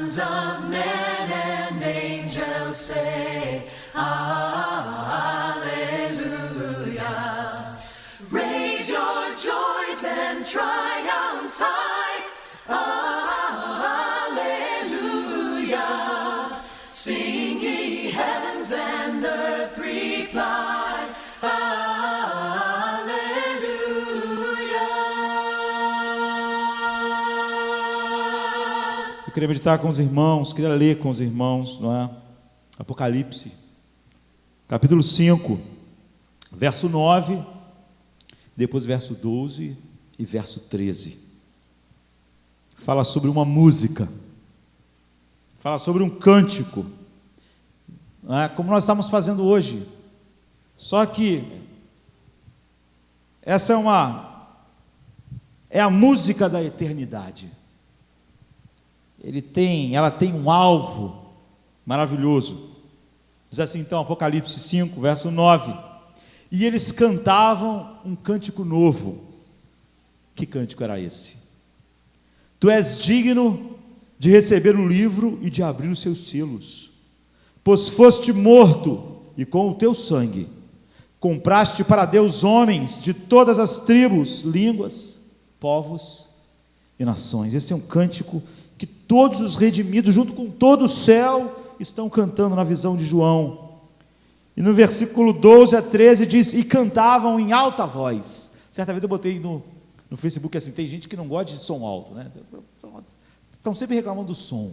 sons of men and angels say, Alleluia. Raise your joys and triumphs high, Alleluia. Sing ye heavens and earth reply, Eu queria meditar com os irmãos, queria ler com os irmãos, não é? Apocalipse, capítulo 5, verso 9, depois verso 12 e verso 13. Fala sobre uma música, fala sobre um cântico, não é? Como nós estamos fazendo hoje. Só que essa é a música da eternidade. Ela tem um alvo maravilhoso. Diz assim então, Apocalipse 5, verso 9: e eles cantavam um cântico novo. Que cântico era esse? Tu és digno de receber o livro e de abrir os seus selos, pois foste morto, e com o teu sangue compraste para Deus homens de todas as tribos, línguas, povos e nações. Esse é um cântico que todos os redimidos, junto com todo o céu, estão cantando na visão de João. E no versículo 12 a 13 diz, e cantavam em alta voz. Certa vez eu botei no Facebook assim, tem gente que não gosta de som alto, né? Estão sempre reclamando do som.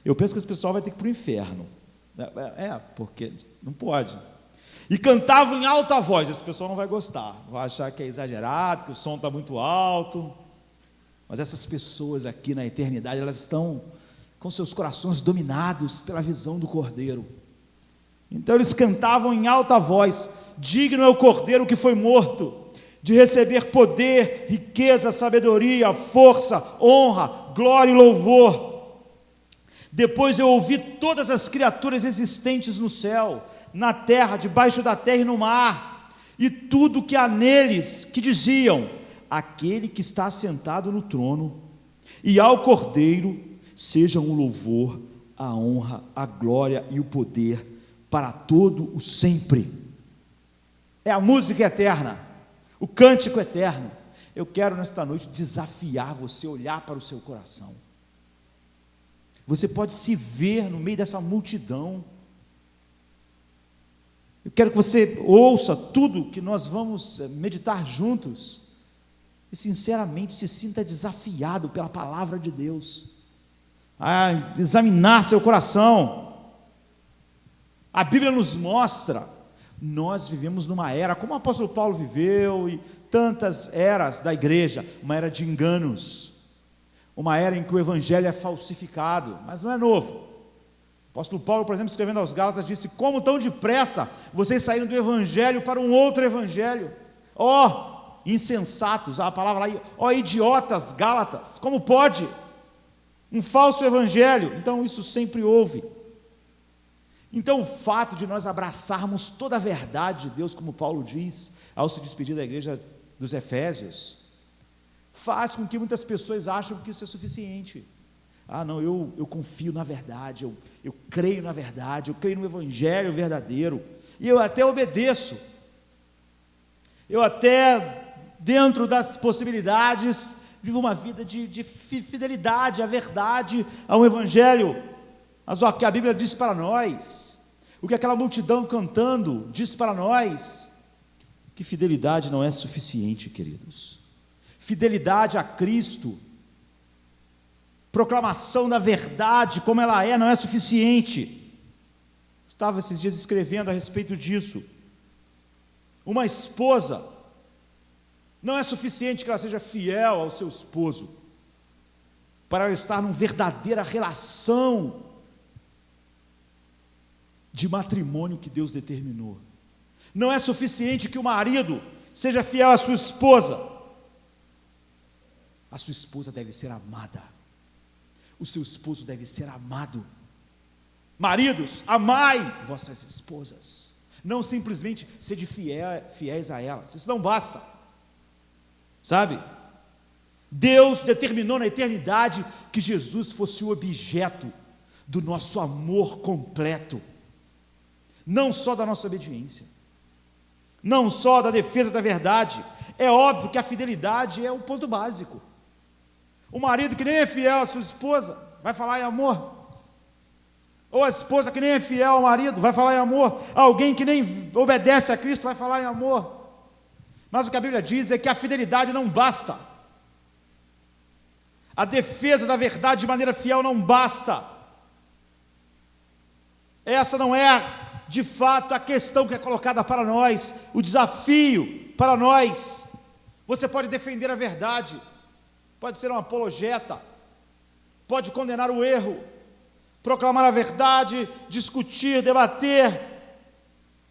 Eu penso que esse pessoal vai ter que ir para o inferno. Porque não pode. E cantavam em alta voz. Esse pessoal não vai gostar, vai achar que é exagerado, que o som está muito alto. Mas essas pessoas aqui na eternidade, elas estão com seus corações dominados pela visão do Cordeiro. Então eles cantavam em alta voz, digno é o Cordeiro que foi morto, de receber poder, riqueza, sabedoria, força, honra, glória e louvor. Depois eu ouvi todas as criaturas existentes no céu, na terra, debaixo da terra e no mar, e tudo que há neles, que diziam, aquele que está sentado no trono, e ao Cordeiro, sejam o louvor, a honra, a glória e o poder, para todo o sempre. É a música eterna, o cântico eterno. Eu quero nesta noite desafiar você a olhar para o seu coração. Você pode se ver no meio dessa multidão. Eu quero que você ouça tudo que nós vamos meditar juntos e sinceramente se sinta desafiado pela palavra de Deus a examinar seu coração. A Bíblia nos mostra, nós vivemos numa era, como o apóstolo Paulo viveu e tantas eras da igreja, uma era de enganos, uma era em que o evangelho é falsificado, mas não é novo. O apóstolo Paulo, por exemplo, escrevendo aos Gálatas, disse, como tão depressa vocês saíram do evangelho para um outro evangelho, insensatos, a palavra aí, idiotas Gálatas, como pode? Um falso evangelho. Então isso sempre houve. Então o fato de nós abraçarmos toda a verdade de Deus, como Paulo diz, ao se despedir da igreja dos Efésios, faz com que muitas pessoas achem que isso é suficiente. Não, eu confio na verdade, eu creio na verdade, eu creio no evangelho verdadeiro, e eu até obedeço, eu até, dentro das possibilidades, vivo uma vida de fidelidade à verdade, ao evangelho. Mas o que a Bíblia diz para nós, o que aquela multidão cantando diz para nós, que fidelidade não é suficiente, queridos. Fidelidade a Cristo, proclamação da verdade como ela é, não é suficiente. Estava esses dias escrevendo a respeito disso. Uma esposa, não é suficiente que ela seja fiel ao seu esposo, para ela estar numa verdadeira relação de matrimônio que Deus determinou. Não é suficiente que o marido seja fiel à sua esposa. A sua esposa deve ser amada. O seu esposo deve ser amado. Maridos, amai vossas esposas. Não simplesmente sede fiéis a elas. Isso não basta. Sabe? Deus determinou na eternidade que Jesus fosse o objeto do nosso amor completo, não só da nossa obediência, não só da defesa da verdade. É óbvio que a fidelidade é o ponto básico. O marido que nem é fiel à sua esposa vai falar em amor, ou a esposa que nem é fiel ao marido vai falar em amor, alguém que nem obedece a Cristo vai falar em amor. Mas o que a Bíblia diz é que a fidelidade não basta, a defesa da verdade de maneira fiel não basta. Essa não é de fato a questão que é colocada para nós, o desafio para nós. Você pode defender a verdade, pode ser um apologeta, pode condenar o erro, proclamar a verdade, discutir, debater,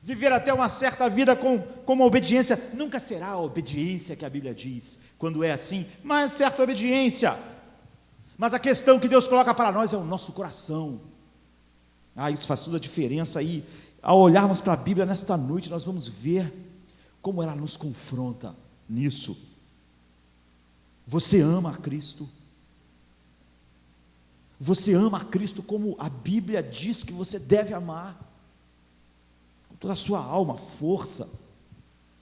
viver até uma certa vida com uma obediência. Nunca será a obediência que a Bíblia diz, quando é assim, mas certa obediência. Mas a questão que Deus coloca para nós é o nosso coração. Isso faz toda a diferença aí. Ao olharmos para a Bíblia nesta noite, nós vamos ver como ela nos confronta nisso. Você ama a Cristo? Você ama a Cristo como a Bíblia diz que você deve amar? Com toda a sua alma, força,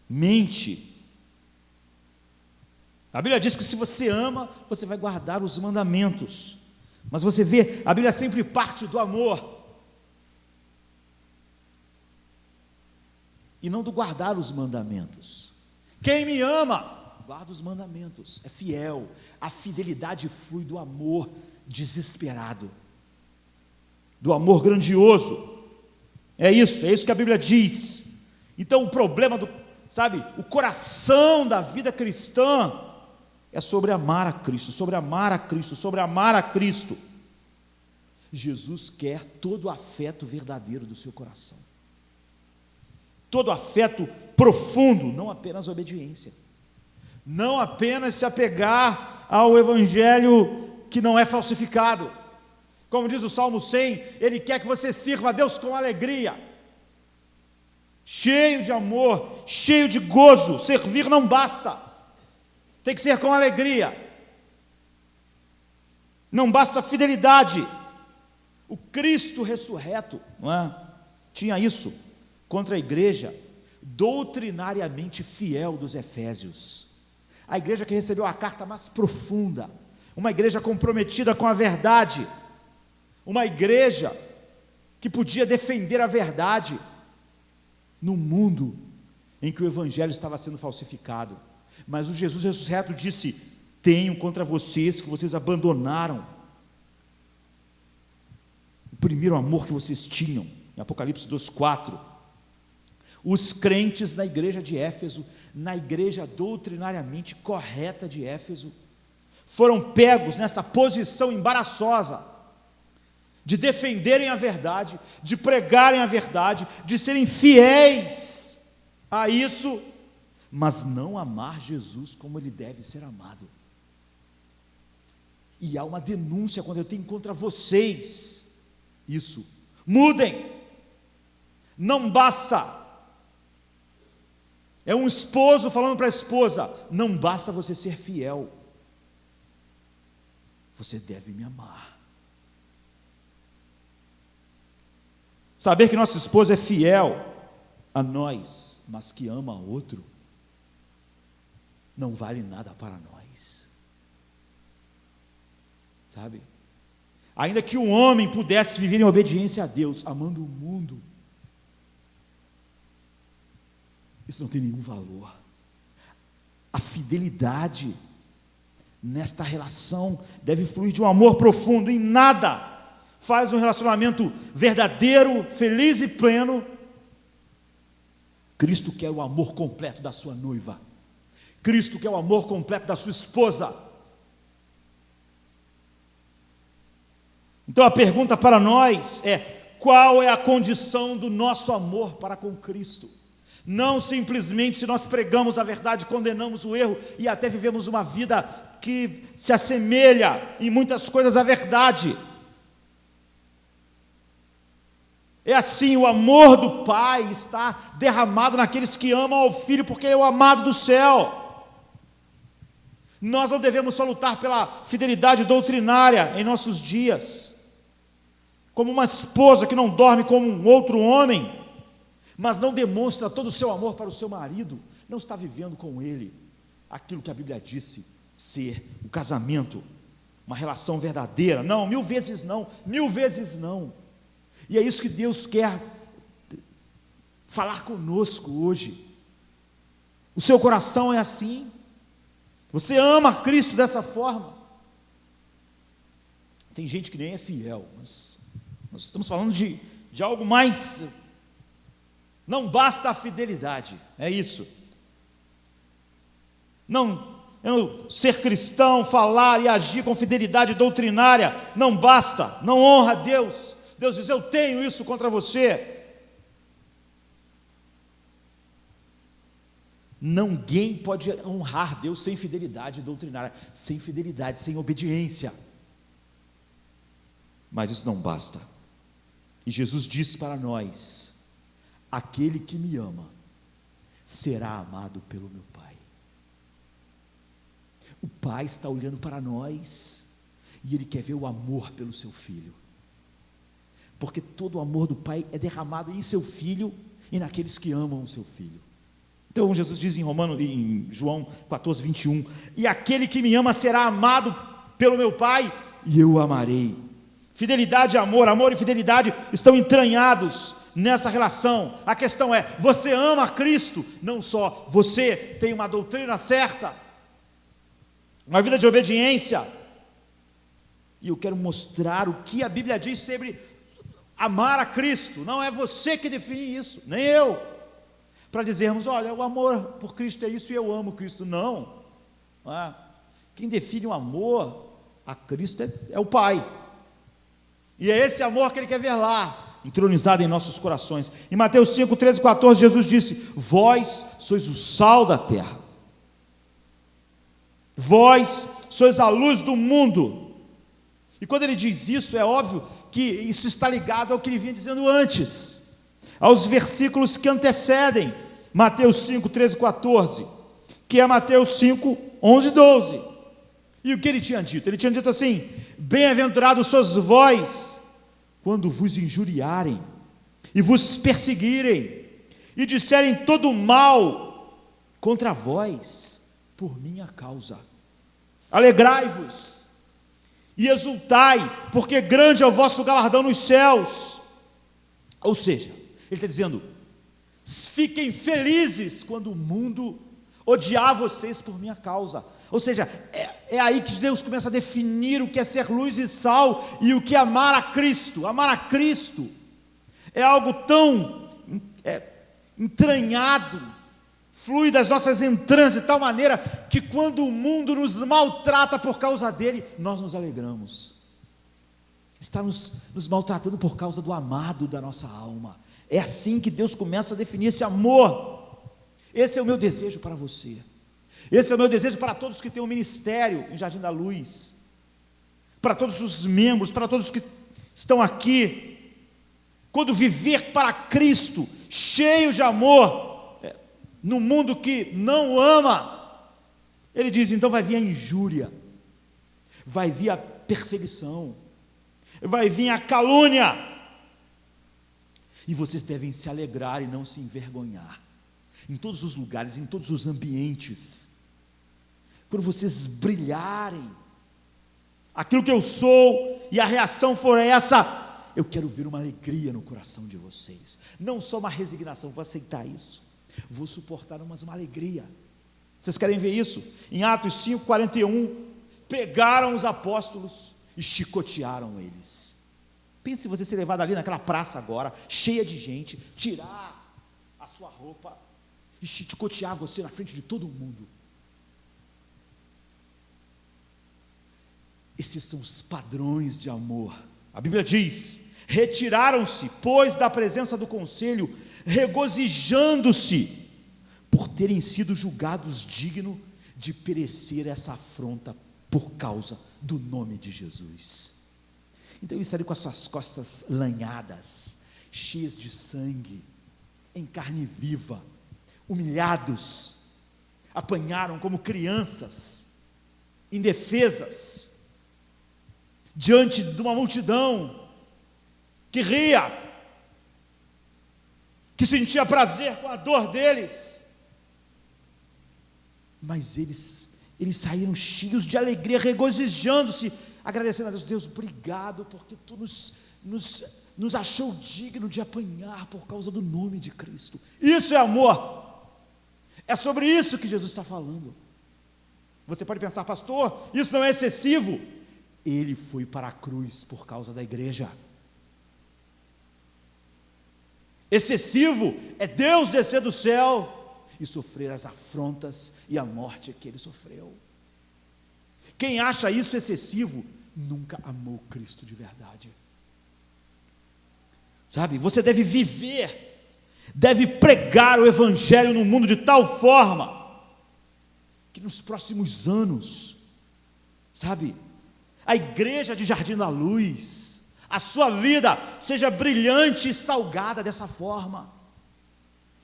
mente. A Bíblia diz que se você ama, você vai guardar os mandamentos. Mas você vê, a Bíblia sempre parte do amor, e não do guardar os mandamentos. Quem me ama, guarda os mandamentos, é fiel. A fidelidade flui do amor desesperado, do amor grandioso. É isso que a Bíblia diz. Então o problema o coração da vida cristã é sobre amar a Cristo, sobre amar a Cristo, sobre amar a Cristo. Jesus quer todo o afeto verdadeiro do seu coração, todo afeto profundo, não apenas obediência, não apenas se apegar ao evangelho que não é falsificado. Como diz o Salmo 100, Ele quer que você sirva a Deus com alegria, cheio de amor, cheio de gozo. Servir não basta, tem que ser com alegria, não basta fidelidade. O Cristo ressurreto, não é? Tinha isso contra a igreja doutrinariamente fiel dos Efésios, a igreja que recebeu a carta mais profunda, uma igreja comprometida com a verdade, uma igreja que podia defender a verdade no mundo em que o evangelho estava sendo falsificado. Mas o Jesus ressurreto disse: tenho contra vocês que vocês abandonaram o primeiro amor que vocês tinham. Em Apocalipse 2:4, os crentes na igreja de Éfeso, na igreja doutrinariamente correta de Éfeso, foram pegos nessa posição embaraçosa de defenderem a verdade, de pregarem a verdade, de serem fiéis a isso, mas não amar Jesus como Ele deve ser amado. E há uma denúncia quando eu tenho contra vocês isso. Mudem, não basta. É um esposo falando para a esposa: não basta você ser fiel, você deve me amar. Saber que nosso esposo é fiel a nós, mas que ama outro, não vale nada para nós, sabe? Ainda que um homem pudesse viver em obediência a Deus, amando o mundo, isso não tem nenhum valor. A fidelidade nesta relação deve fluir de um amor profundo. Em nada faz um relacionamento verdadeiro, feliz e pleno. Cristo quer o amor completo da sua noiva, Cristo quer o amor completo da sua esposa. Então a pergunta para nós é: qual é a condição do nosso amor para com Cristo? Não simplesmente se nós pregamos a verdade, condenamos o erro e até vivemos uma vida que se assemelha em muitas coisas à verdade. É assim, o amor do Pai está derramado naqueles que amam ao Filho, porque Ele é o amado do céu. Nós não devemos só lutar pela fidelidade doutrinária em nossos dias, como uma esposa que não dorme como um outro homem, mas não demonstra todo o seu amor para o seu marido, não está vivendo com ele aquilo que a Bíblia disse ser o casamento, uma relação verdadeira. Não, 1000 vezes não, 1000 vezes não. E é isso que Deus quer falar conosco hoje. O seu coração é assim? Você ama Cristo dessa forma? Tem gente que nem é fiel, mas nós estamos falando de algo mais. Não basta a fidelidade, é isso. Não, ser cristão, falar e agir com fidelidade doutrinária, não basta, não honra a Deus. Deus diz: eu tenho isso contra você. Ninguém pode honrar Deus sem fidelidade doutrinária, sem fidelidade, sem obediência. Mas isso não basta. E Jesus disse para nós: aquele que me ama será amado pelo meu Pai. O Pai está olhando para nós e Ele quer ver o amor pelo seu Filho, porque todo o amor do Pai é derramado em seu Filho e naqueles que amam o seu Filho. Então Jesus diz em João 14, 21, e aquele que me ama será amado pelo meu Pai, e eu o amarei. Fidelidade e amor e fidelidade estão entranhados nessa relação. A questão é: você ama Cristo? Não só você tem uma doutrina certa, uma vida de obediência, e eu quero mostrar o que a Bíblia diz sobre amar a Cristo. Não é você que define isso, nem eu, para dizermos: olha, o amor por Cristo é isso e eu amo Cristo. Não, quem define o amor a Cristo é o Pai, e é esse amor que Ele quer ver lá, entronizado em nossos corações. Em Mateus 5, 13 e 14, Jesus disse: vós sois o sal da terra, vós sois a luz do mundo. E quando Ele diz isso, é óbvio que isso está ligado ao que Ele vinha dizendo antes, aos versículos que antecedem Mateus 5, 13 e 14, que é Mateus 5, 11 e 12. E o que Ele tinha dito? Ele tinha dito assim: bem-aventurados sois vós, quando vos injuriarem, e vos perseguirem, e disserem todo mal contra vós, por minha causa. Alegrai-vos e exultai, porque grande é o vosso galardão nos céus. Ou seja, Ele está dizendo: fiquem felizes quando o mundo odiar vocês por minha causa. Ou seja, é aí que Deus começa a definir o que é ser luz e sal e o que é amar a Cristo. Amar a Cristo é algo tão entranhado, flui das nossas entranhas de tal maneira que quando o mundo nos maltrata por causa dele, nós nos alegramos. Está nos maltratando por causa do amado da nossa alma. É assim que Deus começa a definir esse amor. Esse é o meu desejo para você. Esse é o meu desejo para todos que têm um ministério em Jardim da Luz, para todos os membros, para todos que estão aqui. Quando viver para Cristo, cheio de amor, no mundo que não ama, Ele diz: então vai vir a injúria, vai vir a perseguição, vai vir a calúnia, e vocês devem se alegrar e não se envergonhar, em todos os lugares, em todos os ambientes. Quando vocês brilharem, aquilo que eu sou, e a reação for essa, eu quero ver uma alegria no coração de vocês, não só uma resignação, vou aceitar isso, vou suportar, mas uma alegria. Vocês querem ver isso? Em Atos 5, 41, pegaram os apóstolos e chicotearam eles. Pense você ser levado ali naquela praça agora, cheia de gente, tirar a sua roupa e chicotear você na frente de todo mundo. Esses são os padrões de amor. A Bíblia diz: retiraram-se, pois, da presença do conselho, regozijando-se por terem sido julgados dignos de perecer essa afronta por causa do nome de Jesus. Então eles saíram com as suas costas lanhadas, cheias de sangue, em carne viva, humilhados, apanharam como crianças, indefesas, diante de uma multidão, que ria, que sentia prazer com a dor deles, mas eles saíram cheios de alegria, regozijando-se, agradecendo a Deus. Deus, obrigado, porque Tu nos achou digno de apanhar por causa do nome de Cristo. Isso é amor. É sobre isso que Jesus está falando. Você pode pensar, pastor, isso não é excessivo? Ele foi para a cruz por causa da igreja. Excessivo é Deus descer do céu e sofrer as afrontas e a morte que Ele sofreu. Quem acha isso excessivo, nunca amou Cristo de verdade. Sabe, você deve viver, deve pregar o Evangelho no mundo de tal forma, que nos próximos anos, sabe, a igreja de Jardim da Luz, a sua vida seja brilhante e salgada dessa forma,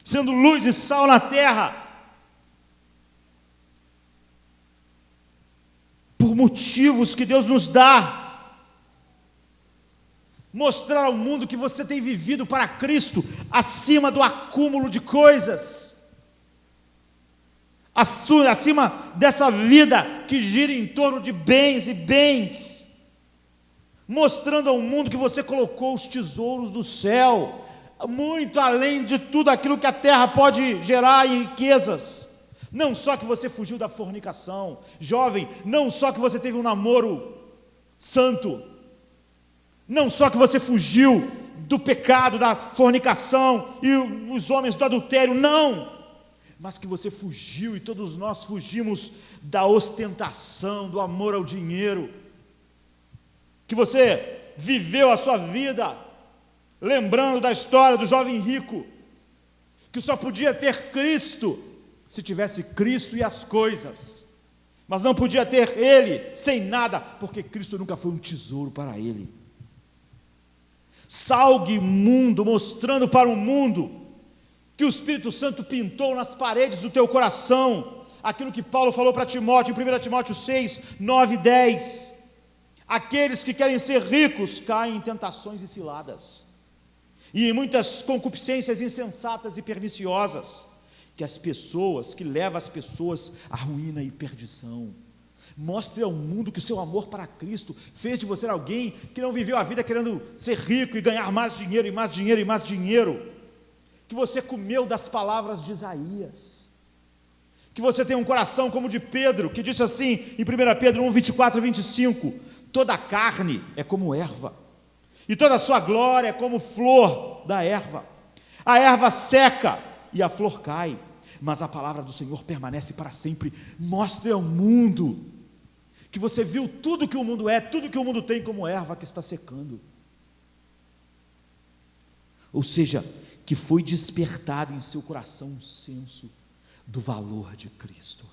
sendo luz e sal na terra, por motivos que Deus nos dá, mostrar ao mundo que você tem vivido para Cristo, acima do acúmulo de coisas, acima dessa vida que gira em torno de bens e bens, mostrando ao mundo que você colocou os tesouros do céu, muito além de tudo aquilo que a terra pode gerar em riquezas. Não só que você fugiu da fornicação, jovem, não só que você teve um namoro santo, não só que você fugiu do pecado, da fornicação e os homens do adultério, não, mas que você fugiu, e todos nós fugimos da ostentação, do amor ao dinheiro, que você viveu a sua vida lembrando da história do jovem rico, que só podia ter Cristo se tivesse Cristo e as coisas, mas não podia ter Ele sem nada, porque Cristo nunca foi um tesouro para ele. Salgue o mundo, mostrando para o mundo que o Espírito Santo pintou nas paredes do teu coração, aquilo que Paulo falou para Timóteo, em 1 Timóteo 6, 9 e 10, aqueles que querem ser ricos, caem em tentações e ciladas, e em muitas concupiscências insensatas e perniciosas, que levam as pessoas à ruína e perdição. Mostre ao mundo que o seu amor para Cristo fez de você alguém que não viveu a vida querendo ser rico e ganhar mais dinheiro, e mais dinheiro, e mais dinheiro, que você comeu das palavras de Isaías, que você tem um coração como o de Pedro, que disse assim, em 1 Pedro 1, 24 e 25, toda a carne é como erva, e toda a sua glória é como flor da erva, a erva seca e a flor cai, mas a palavra do Senhor permanece para sempre. Mostre ao mundo que você viu tudo que o mundo é, tudo que o mundo tem como erva que está secando, ou seja, que foi despertado em seu coração um senso do valor de Cristo,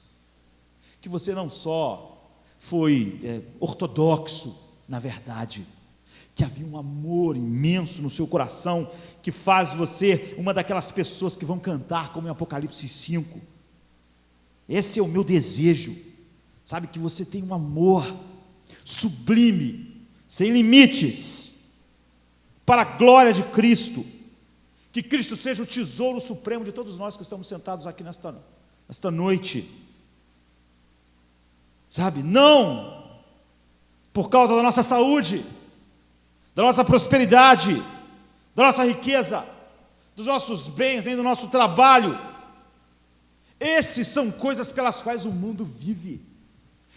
que você não só foi ortodoxo na verdade, que havia um amor imenso no seu coração, que faz você uma daquelas pessoas que vão cantar como em Apocalipse 5, esse é o meu desejo, sabe, que você tem um amor sublime, sem limites, para a glória de Cristo, que Cristo seja o tesouro supremo de todos nós que estamos sentados aqui nesta noite, sabe, não por causa da nossa saúde, da nossa prosperidade, da nossa riqueza, dos nossos bens, nem do nosso trabalho. Esses são coisas pelas quais o mundo vive.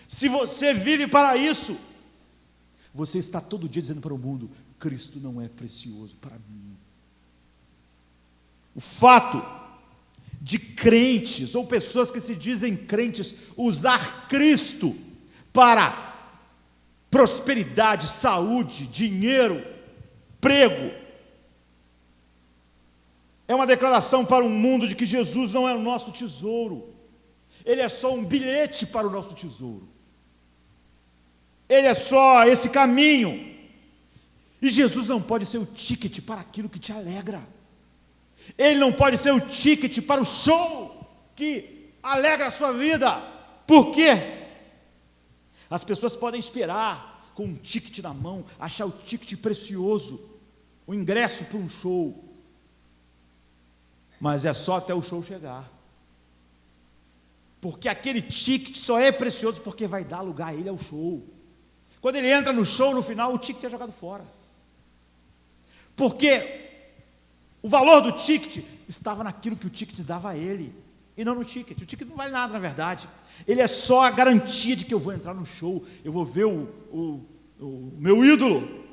Se você vive para isso, você está todo dia dizendo para o mundo, Cristo não é precioso para mim. O fato de crentes, ou pessoas que se dizem crentes, usar Cristo para prosperidade, saúde, dinheiro, emprego, é uma declaração para o mundo de que Jesus não é o nosso tesouro, Ele é só um bilhete para o nosso tesouro, Ele é só esse caminho, e Jesus não pode ser o ticket para aquilo que te alegra, Ele não pode ser o ticket para o show que alegra a sua vida. Por quê? As pessoas podem esperar com um ticket na mão, achar o ticket precioso, o ingresso para um show, mas é só até o show chegar. Porque aquele ticket só é precioso porque vai dar lugar a ele ao show. Quando ele entra no show, no final, o ticket é jogado fora. Porque o valor do ticket estava naquilo que o ticket dava a ele, e não no ticket. O ticket não vale nada, na verdade. Ele é só a garantia de que eu vou entrar no show, eu vou ver o meu ídolo.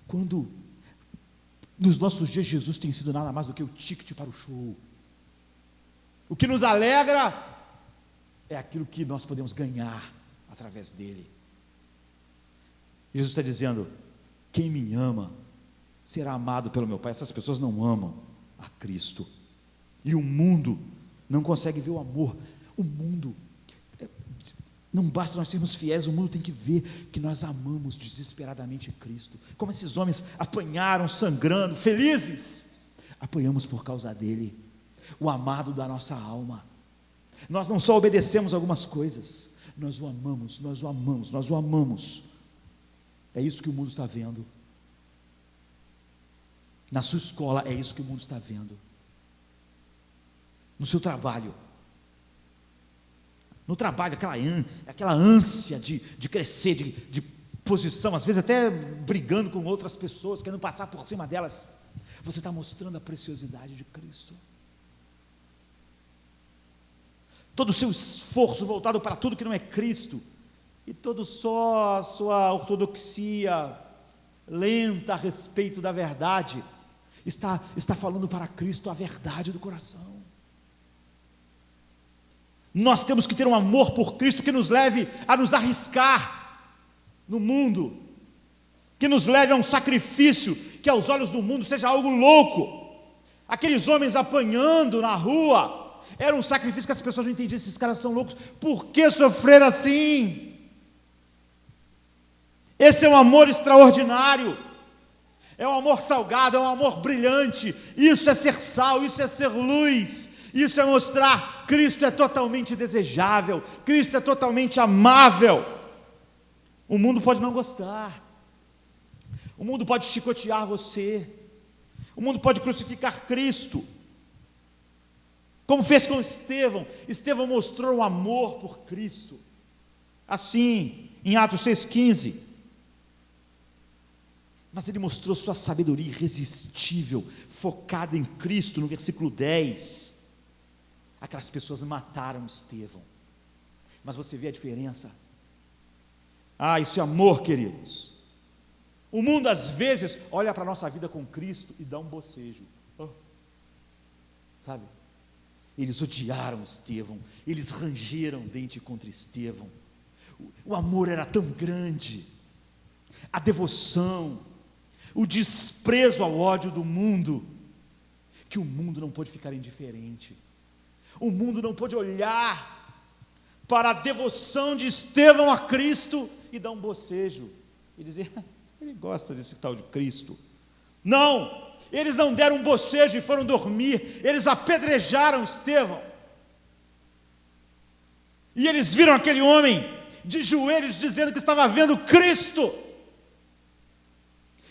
Quando nos nossos dias Jesus tem sido nada mais do que o ticket para o show. O que nos alegra é aquilo que nós podemos ganhar através dele. Jesus está dizendo: quem me ama será amado pelo meu Pai. Essas pessoas não amam a Cristo, e o mundo não consegue ver o amor. O mundo, não basta nós sermos fiéis, o mundo tem que ver que nós amamos desesperadamente Cristo. Como esses homens apanharam, sangrando, felizes, apanhamos por causa dele, o amado da nossa alma. Nós não só obedecemos algumas coisas, nós o amamos, nós o amamos, nós o amamos. É isso que o mundo está vendo. Na sua escola, é isso que o mundo está vendo. No seu trabalho. No trabalho, aquela ânsia de crescer, de posição, às vezes até brigando com outras pessoas, querendo passar por cima delas. Você está mostrando a preciosidade de Cristo. Todo o seu esforço voltado para tudo que não é Cristo, e todo só a sua ortodoxia lenta a respeito da verdade, está falando para Cristo a verdade do coração. Nós temos que ter um amor por Cristo que nos leve a nos arriscar no mundo, que nos leve a um sacrifício que aos olhos do mundo seja algo louco. Aqueles homens apanhando na rua, era um sacrifício que as pessoas não entendiam. Esses caras são loucos, por que sofrer assim? Esse é um amor extraordinário, é um amor salgado, é um amor brilhante. Isso é ser sal, isso é ser luz, isso é mostrar Cristo é totalmente desejável, Cristo é totalmente amável. O mundo pode não gostar, o mundo pode chicotear você, o mundo pode crucificar Cristo, como fez com Estevão. Estevão mostrou um amor por Cristo, assim, em Atos 6,15, mas ele mostrou sua sabedoria irresistível, focada em Cristo, no versículo 10, aquelas pessoas mataram Estevão, mas você vê a diferença. Isso é amor, queridos. O mundo às vezes olha para a nossa vida com Cristo e dá um bocejo, sabe? Eles odiaram Estevão, eles rangeram dente contra Estevão. O amor era tão grande, a devoção, o desprezo ao ódio do mundo, que o mundo não pôde ficar indiferente. O mundo não pôde olhar para a devoção de Estevão a Cristo e dar um bocejo e dizer: ele gosta desse tal de Cristo. Não, eles não deram um bocejo e foram dormir, eles apedrejaram Estevão. E eles viram aquele homem de joelhos dizendo que estava vendo Cristo.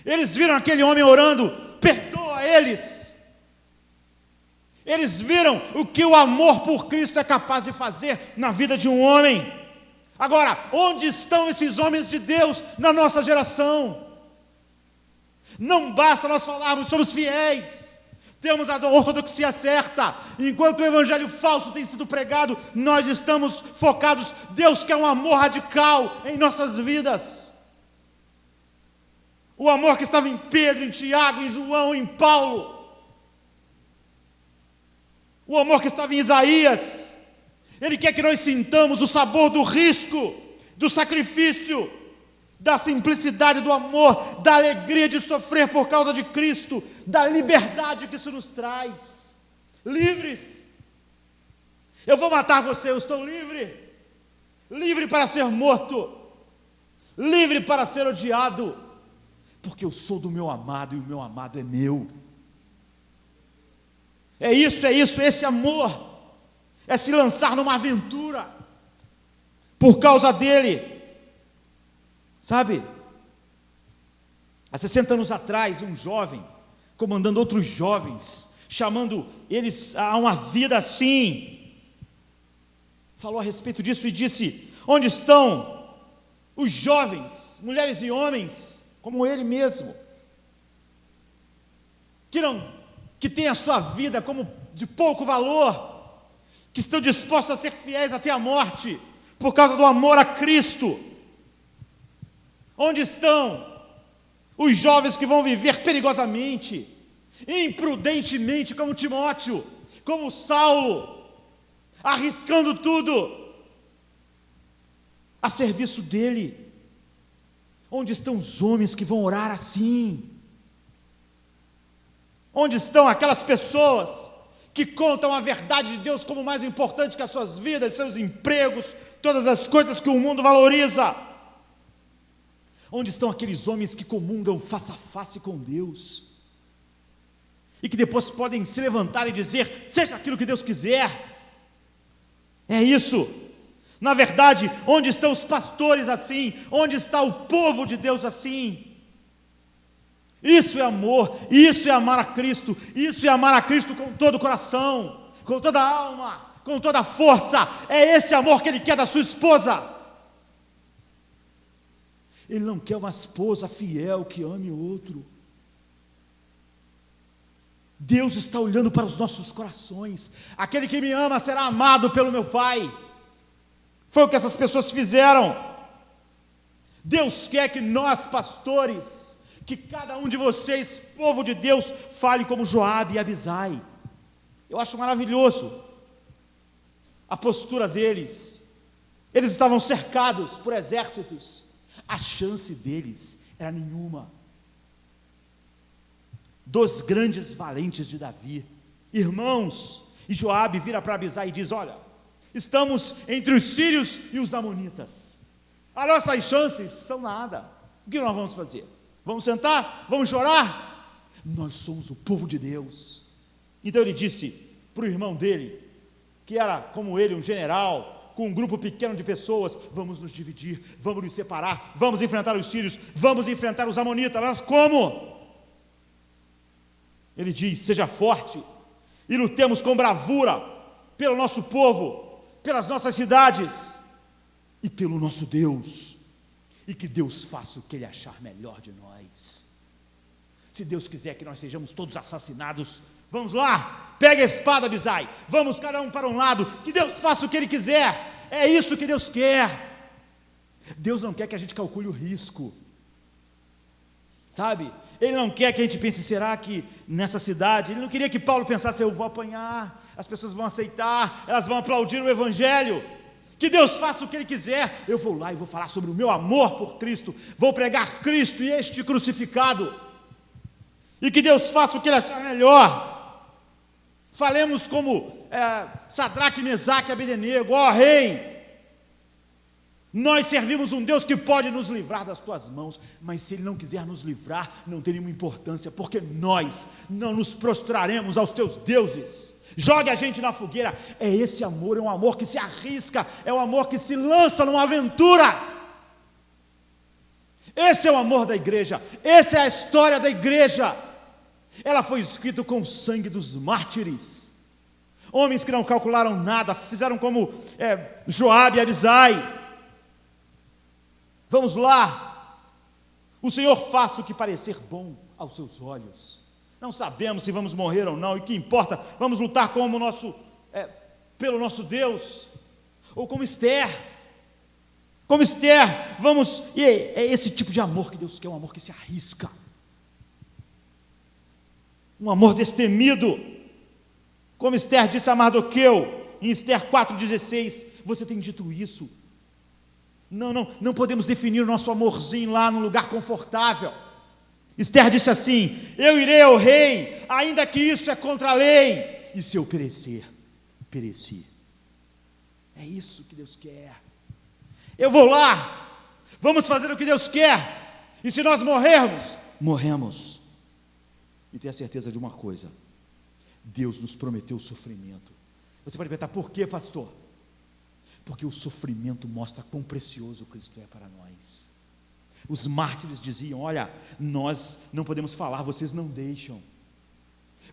Eles viram aquele homem orando: perdoa eles. Eles viram o que o amor por Cristo é capaz de fazer na vida de um homem. Agora, onde estão esses homens de Deus na nossa geração? Não basta nós falarmos, somos fiéis, temos a ortodoxia certa, enquanto o evangelho falso tem sido pregado, nós estamos focados. Deus quer um amor radical em nossas vidas. O amor que estava em Pedro, em Tiago, em João, em Paulo. O amor que estava em Isaías. Ele quer que nós sintamos o sabor do risco, do sacrifício, da simplicidade do amor, da alegria de sofrer por causa de Cristo, da liberdade que isso nos traz. Livres. Eu vou matar você, eu estou livre. Livre para ser morto. Livre para ser odiado. Porque eu sou do meu amado e o meu amado é meu. É isso, esse amor é se lançar numa aventura por causa dele, sabe? Há 60 anos atrás, um jovem, comandando outros jovens, chamando eles a uma vida assim, falou a respeito disso e disse: onde estão os jovens, mulheres e homens, como ele mesmo, que têm a sua vida como de pouco valor, que estão dispostos a ser fiéis até a morte, por causa do amor a Cristo? Onde estão os jovens que vão viver perigosamente, imprudentemente, como Timóteo, como Saulo, arriscando tudo a serviço dele? Onde estão os homens que vão orar assim? Onde estão aquelas pessoas que contam a verdade de Deus como mais importante que as suas vidas, seus empregos, todas as coisas que o mundo valoriza? Onde estão aqueles homens que comungam face a face com Deus e que depois podem se levantar e dizer: seja aquilo que Deus quiser? É isso. Na verdade, onde estão os pastores assim? Onde está o povo de Deus assim? Isso é amor, isso é amar a Cristo, isso é amar a Cristo com todo o coração, com toda a alma, com toda a força. É esse amor que Ele quer da sua esposa. Ele não quer uma esposa fiel que ame o outro. Deus está olhando para os nossos corações. Aquele que me ama será amado pelo meu Pai. Foi o que essas pessoas fizeram. Deus quer que nós, pastores, que cada um de vocês, povo de Deus, fale como Joabe e Abisai. Eu acho maravilhoso a postura deles. Eles estavam cercados por exércitos. A chance deles era nenhuma. Dos grandes valentes de Davi, irmãos, e Joabe vira para Abisai e diz: olha, estamos entre os sírios e os amonitas. As nossas chances são nada. O que nós vamos fazer? Vamos sentar? Vamos chorar? Nós somos o povo de Deus. Então ele disse para o irmão dele, que era como ele, um general, com um grupo pequeno de pessoas: vamos nos dividir, vamos nos separar, vamos enfrentar os sírios, vamos enfrentar os amonitas. Mas como? Ele diz: seja forte e lutemos com bravura pelo nosso povo, pelas nossas cidades e pelo nosso Deus, e que Deus faça o que Ele achar melhor de nós. Se Deus quiser que nós sejamos todos assassinados, vamos lá, pega a espada, Abisai, vamos cada um para um lado, que Deus faça o que Ele quiser. É isso que Deus quer. Deus não quer que a gente calcule o risco, sabe? Ele não quer que a gente pense: será que nessa cidade? Ele não queria que Paulo pensasse: eu vou apanhar, as pessoas vão aceitar, elas vão aplaudir o Evangelho. Que Deus faça o que Ele quiser. Eu vou lá e vou falar sobre o meu amor por Cristo, vou pregar Cristo e este crucificado, e que Deus faça o que Ele achar melhor. Falemos como Sadraque, Mesaque e Abdenego: ó Rei, nós servimos um Deus que pode nos livrar das tuas mãos, mas se Ele não quiser nos livrar, não tem nenhuma importância, porque nós não nos prostraremos aos teus deuses. Jogue a gente na fogueira. É esse amor, é um amor que se arrisca, é um amor que se lança numa aventura. Esse é o amor da igreja, essa é a história da igreja. Ela foi escrita com o sangue dos mártires, homens que não calcularam nada, fizeram como Joabe e Abisai. Vamos lá, o Senhor faça o que parecer bom aos seus olhos. Não sabemos se vamos morrer ou não, e que importa, vamos lutar como pelo nosso Deus, ou como Esther, vamos, e é esse tipo de amor que Deus quer, um amor que se arrisca, um amor destemido, como Esther disse a Mardoqueu, em Esther 4,16, você tem dito isso. Não podemos definir o nosso amorzinho lá num lugar confortável. Esther disse assim: eu irei ao rei, ainda que isso é contra a lei, e se eu perecer, pereci. É isso que Deus quer. Eu vou lá, vamos fazer o que Deus quer, e se nós morrermos, morremos. E tenha certeza de uma coisa: Deus nos prometeu sofrimento. Você pode perguntar: por quê, pastor? Porque o sofrimento mostra quão precioso Cristo é para nós. Os mártires diziam: olha, nós não podemos falar, vocês não deixam,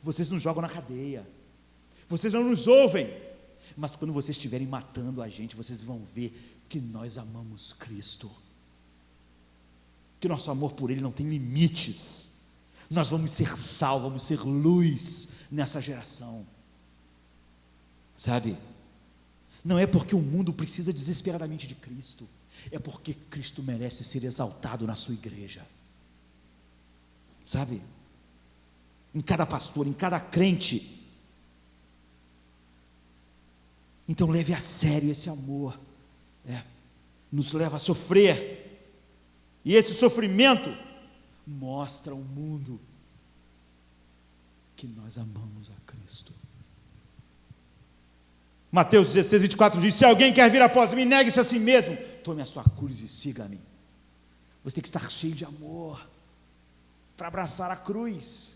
vocês nos jogam na cadeia, vocês não nos ouvem, mas quando vocês estiverem matando a gente, vocês vão ver que nós amamos Cristo, que nosso amor por Ele não tem limites, nós vamos ser sal, vamos ser luz nessa geração, sabe? Não é porque o mundo precisa desesperadamente de Cristo, é porque Cristo merece ser exaltado na sua igreja, sabe? Em cada pastor, em cada crente. Então leve a sério esse amor, nos leva a sofrer, e esse sofrimento mostra ao mundo que nós amamos a Cristo. Mateus 16, 24 diz: se alguém quer vir após mim, negue-se a si mesmo, tome a sua cruz e siga-me. Você tem que estar cheio de amor para abraçar a cruz,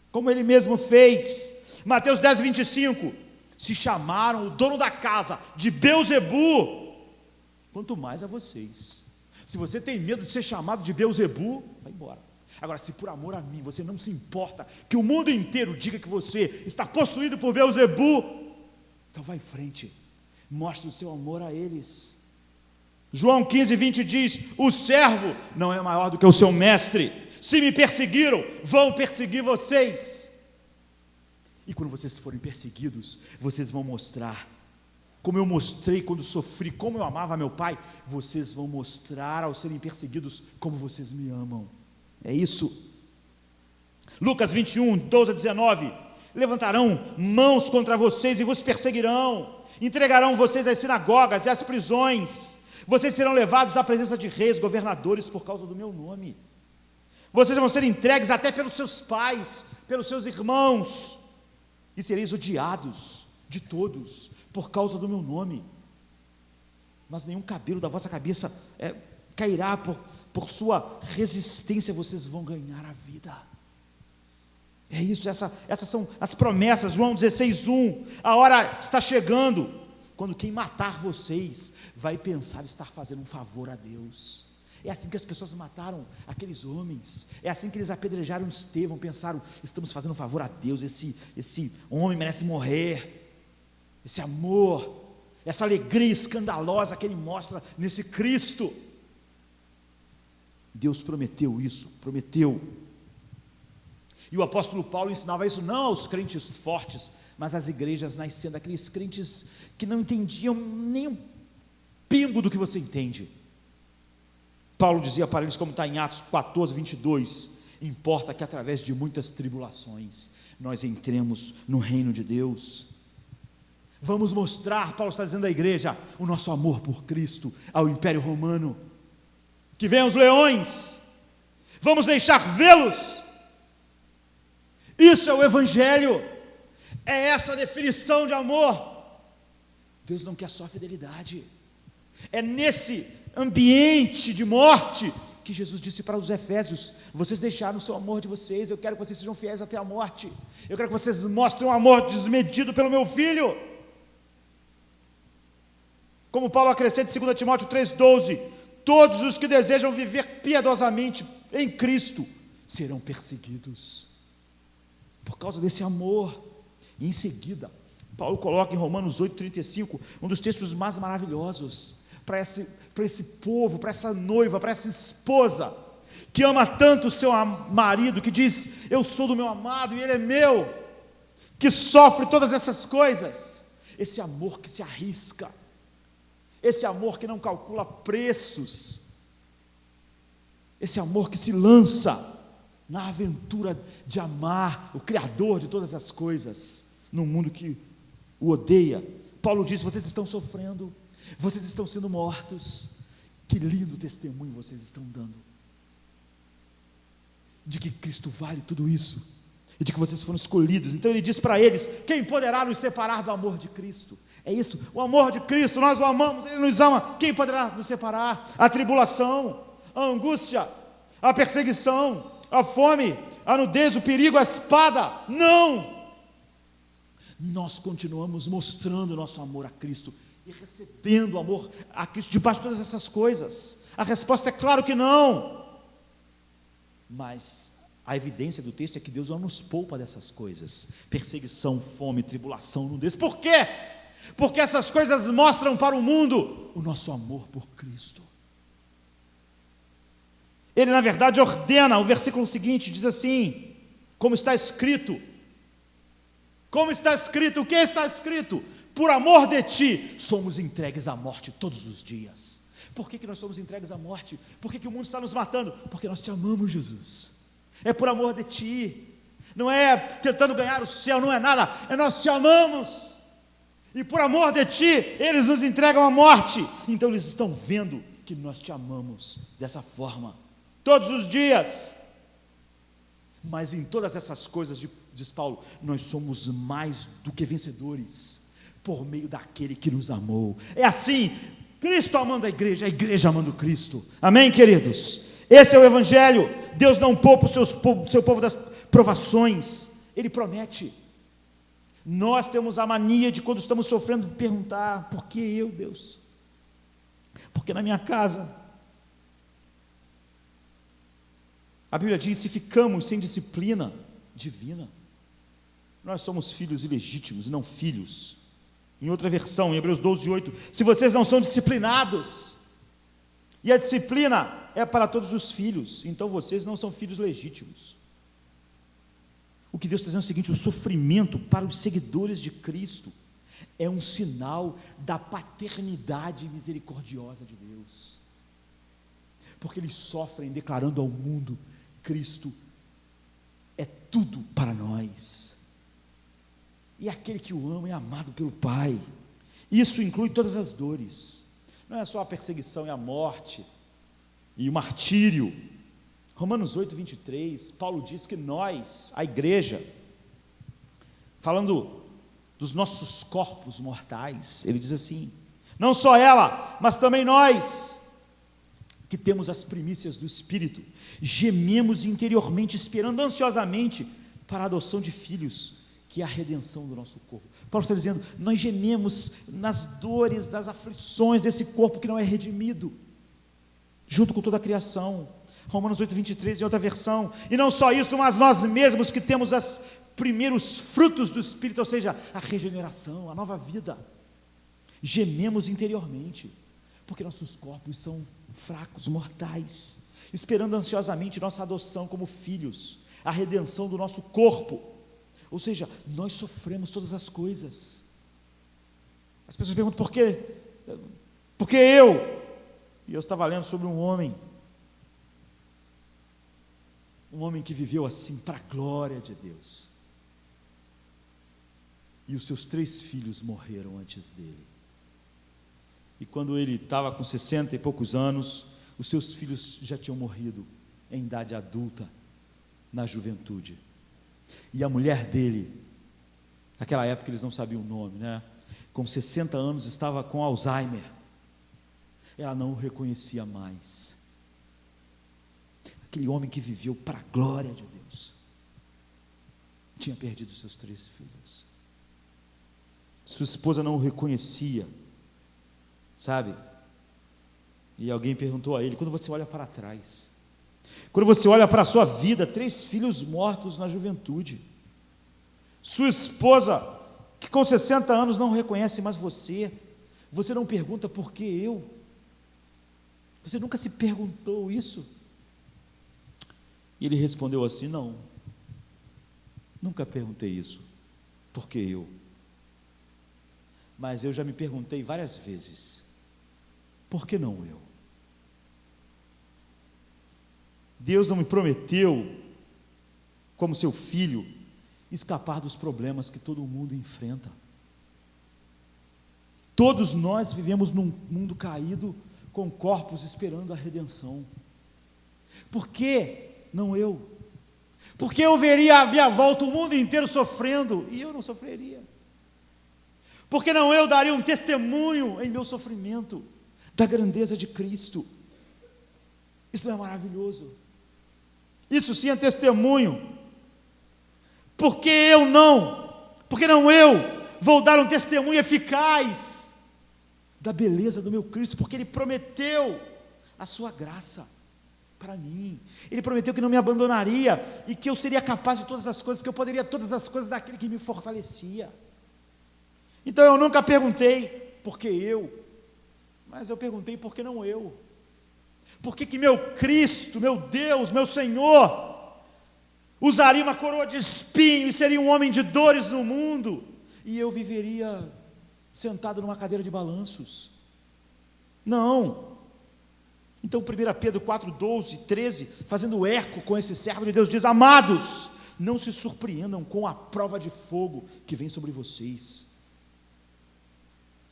como Ele mesmo fez. Mateus 10, 25: se chamaram o dono da casa de Beelzebu, quanto mais a vocês. Se você tem medo de ser chamado de Beelzebu, vai embora. Agora, se por amor a mim você não se importa que o mundo inteiro diga que você está possuído por Beelzebu, então vai em frente, mostre o seu amor a eles. João 15, 20 diz: o servo não é maior do que o seu mestre. Se me perseguiram, vão perseguir vocês. E quando vocês forem perseguidos, vocês vão mostrar, como eu mostrei quando sofri, como eu amava meu pai, vocês vão mostrar ao serem perseguidos como vocês me amam. É isso. Lucas 21, 12 a 19: levantarão mãos contra vocês e vos perseguirão, entregarão vocês às sinagogas e às prisões, vocês serão levados à presença de reis, governadores, por causa do meu nome, vocês vão ser entregues até pelos seus pais, pelos seus irmãos, e sereis odiados de todos, por causa do meu nome, mas nenhum cabelo da vossa cabeça cairá por sua resistência, vocês vão ganhar a vida. É isso, essas são as promessas. João 16, 1: a hora está chegando, quando quem matar vocês, vai pensar estar fazendo um favor a Deus. É assim que as pessoas mataram aqueles homens, é assim que eles apedrejaram Estevão, pensaram: estamos fazendo um favor a Deus, esse homem merece morrer. Esse amor, essa alegria escandalosa que Ele mostra nesse Cristo, Deus prometeu isso, prometeu. E o apóstolo Paulo ensinava isso não aos crentes fortes, mas às igrejas nascendo, aqueles crentes que não entendiam nem um pingo do que você entende. Paulo dizia para eles, como está em Atos 14, 22, importa que através de muitas tribulações nós entremos no reino de Deus. Vamos mostrar, Paulo está dizendo à igreja, o nosso amor por Cristo, ao Império Romano. Que venham os leões, vamos deixar vê-los. Isso é o Evangelho, é essa a definição de amor. Deus não quer só fidelidade, é nesse ambiente de morte que Jesus disse para os Efésios: vocês deixaram o seu amor de vocês, eu quero que vocês sejam fiéis até a morte, eu quero que vocês mostrem um amor desmedido pelo meu Filho. Como Paulo acrescenta em 2 Timóteo 3,12: todos os que desejam viver piedosamente em Cristo serão perseguidos por causa desse amor. E em seguida, Paulo coloca em Romanos 8,35, um dos textos mais maravilhosos para esse povo, para essa noiva, para essa esposa que ama tanto o seu marido, que diz: eu sou do meu amado e ele é meu, que sofre todas essas coisas. Esse amor que se arrisca, esse amor que não calcula preços, esse amor que se lança na aventura de amar o Criador de todas as coisas, num mundo que o odeia. Paulo diz: vocês estão sofrendo, vocês estão sendo mortos, que lindo testemunho vocês estão dando, de que Cristo vale tudo isso, e de que vocês foram escolhidos. Então ele diz para eles: quem poderá nos separar do amor de Cristo? É isso, o amor de Cristo, nós o amamos, Ele nos ama. Quem poderá nos separar? A tribulação, a angústia, a perseguição, a fome, a nudez, o perigo, a espada? Não! Nós continuamos mostrando nosso amor a Cristo e recebendo o amor a Cristo debaixo de todas essas coisas. A resposta é claro que não. Mas a evidência do texto é que Deus não nos poupa dessas coisas. Perseguição, fome, tribulação, nudez. Por quê? Porque essas coisas mostram para o mundo o nosso amor por Cristo. Ele, na verdade, ordena, o versículo seguinte diz assim, como está escrito. Como está escrito? O que está escrito? Por amor de ti, somos entregues à morte todos os dias. Por que nós somos entregues à morte? Por que o mundo está nos matando? Porque nós te amamos, Jesus. É por amor de ti. Não é tentando ganhar o céu, não é nada. É nós te amamos. E por amor de ti, eles nos entregam à morte. Então eles estão vendo que nós te amamos dessa forma. Todos os dias. Mas em todas essas coisas, diz Paulo, nós somos mais do que vencedores, por meio daquele que nos amou. É assim, Cristo amando a igreja amando Cristo. Amém, queridos? Esse é o Evangelho. Deus não poupa o seu povo das provações. Ele promete. Nós temos a mania de, quando estamos sofrendo, perguntar: por que eu, Deus? Porque na minha casa? A Bíblia diz: se ficamos sem disciplina divina, nós somos filhos ilegítimos, não filhos. Em outra versão, em Hebreus 12:8, se vocês não são disciplinados, e a disciplina é para todos os filhos, então vocês não são filhos legítimos. O que Deus está dizendo é o seguinte: o sofrimento para os seguidores de Cristo é um sinal da paternidade misericordiosa de Deus, porque eles sofrem declarando ao mundo: Cristo é tudo para nós, e aquele que o ama é amado pelo Pai. Isso inclui todas as dores, não é só a perseguição e a morte e o martírio. Romanos 8:23, Paulo diz que nós, a igreja, falando dos nossos corpos mortais, ele diz assim: não só ela, mas também nós, que temos as primícias do Espírito, gememos interiormente, esperando ansiosamente para a adoção de filhos, que é a redenção do nosso corpo. Paulo está dizendo: nós gememos nas dores, das aflições desse corpo que não é redimido, junto com toda a criação. Romanos 8:23, em outra versão. E não só isso, mas nós mesmos que temos os primeiros frutos do Espírito, ou seja, a regeneração, a nova vida, gememos interiormente, porque nossos corpos são fracos, mortais, esperando ansiosamente nossa adoção como filhos, a redenção do nosso corpo. Ou seja, nós sofremos todas as coisas. As pessoas perguntam: por quê? Porque eu? E eu estava lendo sobre um homem que viveu assim, para a glória de Deus, e os seus 3 filhos morreram antes dele. E quando ele estava com 60 e poucos anos, os seus filhos já tinham morrido em idade adulta, na juventude. E a mulher dele, naquela época eles não sabiam o nome, né? Com 60 anos estava com Alzheimer. Ela não o reconhecia mais. Aquele homem que viveu para a glória de Deus tinha perdido seus 3 filhos. Sua esposa não o reconhecia, sabe? E alguém perguntou a ele: quando você olha para trás, quando você olha para a sua vida, 3 filhos mortos na juventude, sua esposa, que com 60 anos não reconhece mais você não pergunta: por que eu? Você nunca se perguntou isso? E ele respondeu assim: não, nunca perguntei isso, por que eu? Mas eu já me perguntei várias vezes: por que não eu? Deus não me prometeu, como seu filho, escapar dos problemas que todo mundo enfrenta. Todos nós vivemos num mundo caído, com corpos esperando a redenção. Por que não eu? Porque eu veria à minha volta o mundo inteiro sofrendo, e eu não sofreria. Porque não eu daria um testemunho em meu sofrimento da grandeza de Cristo? Isso não é maravilhoso? Isso sim é testemunho. Porque não eu vou dar um testemunho eficaz da beleza do meu Cristo? Porque Ele prometeu a sua graça para mim. Ele prometeu que não me abandonaria e que eu seria capaz de todas as coisas, que eu poderia todas as coisas daquele que me fortalecia. Então eu nunca perguntei por que eu, mas eu perguntei por que não eu. Por que meu Cristo, meu Deus, meu Senhor usaria uma coroa de espinho e seria um homem de dores no mundo, e eu viveria sentado numa cadeira de balanços? Não. Então 1 Pedro 4, 12, 13, fazendo eco com esse servo de Deus, diz: amados, não se surpreendam com a prova de fogo que vem sobre vocês,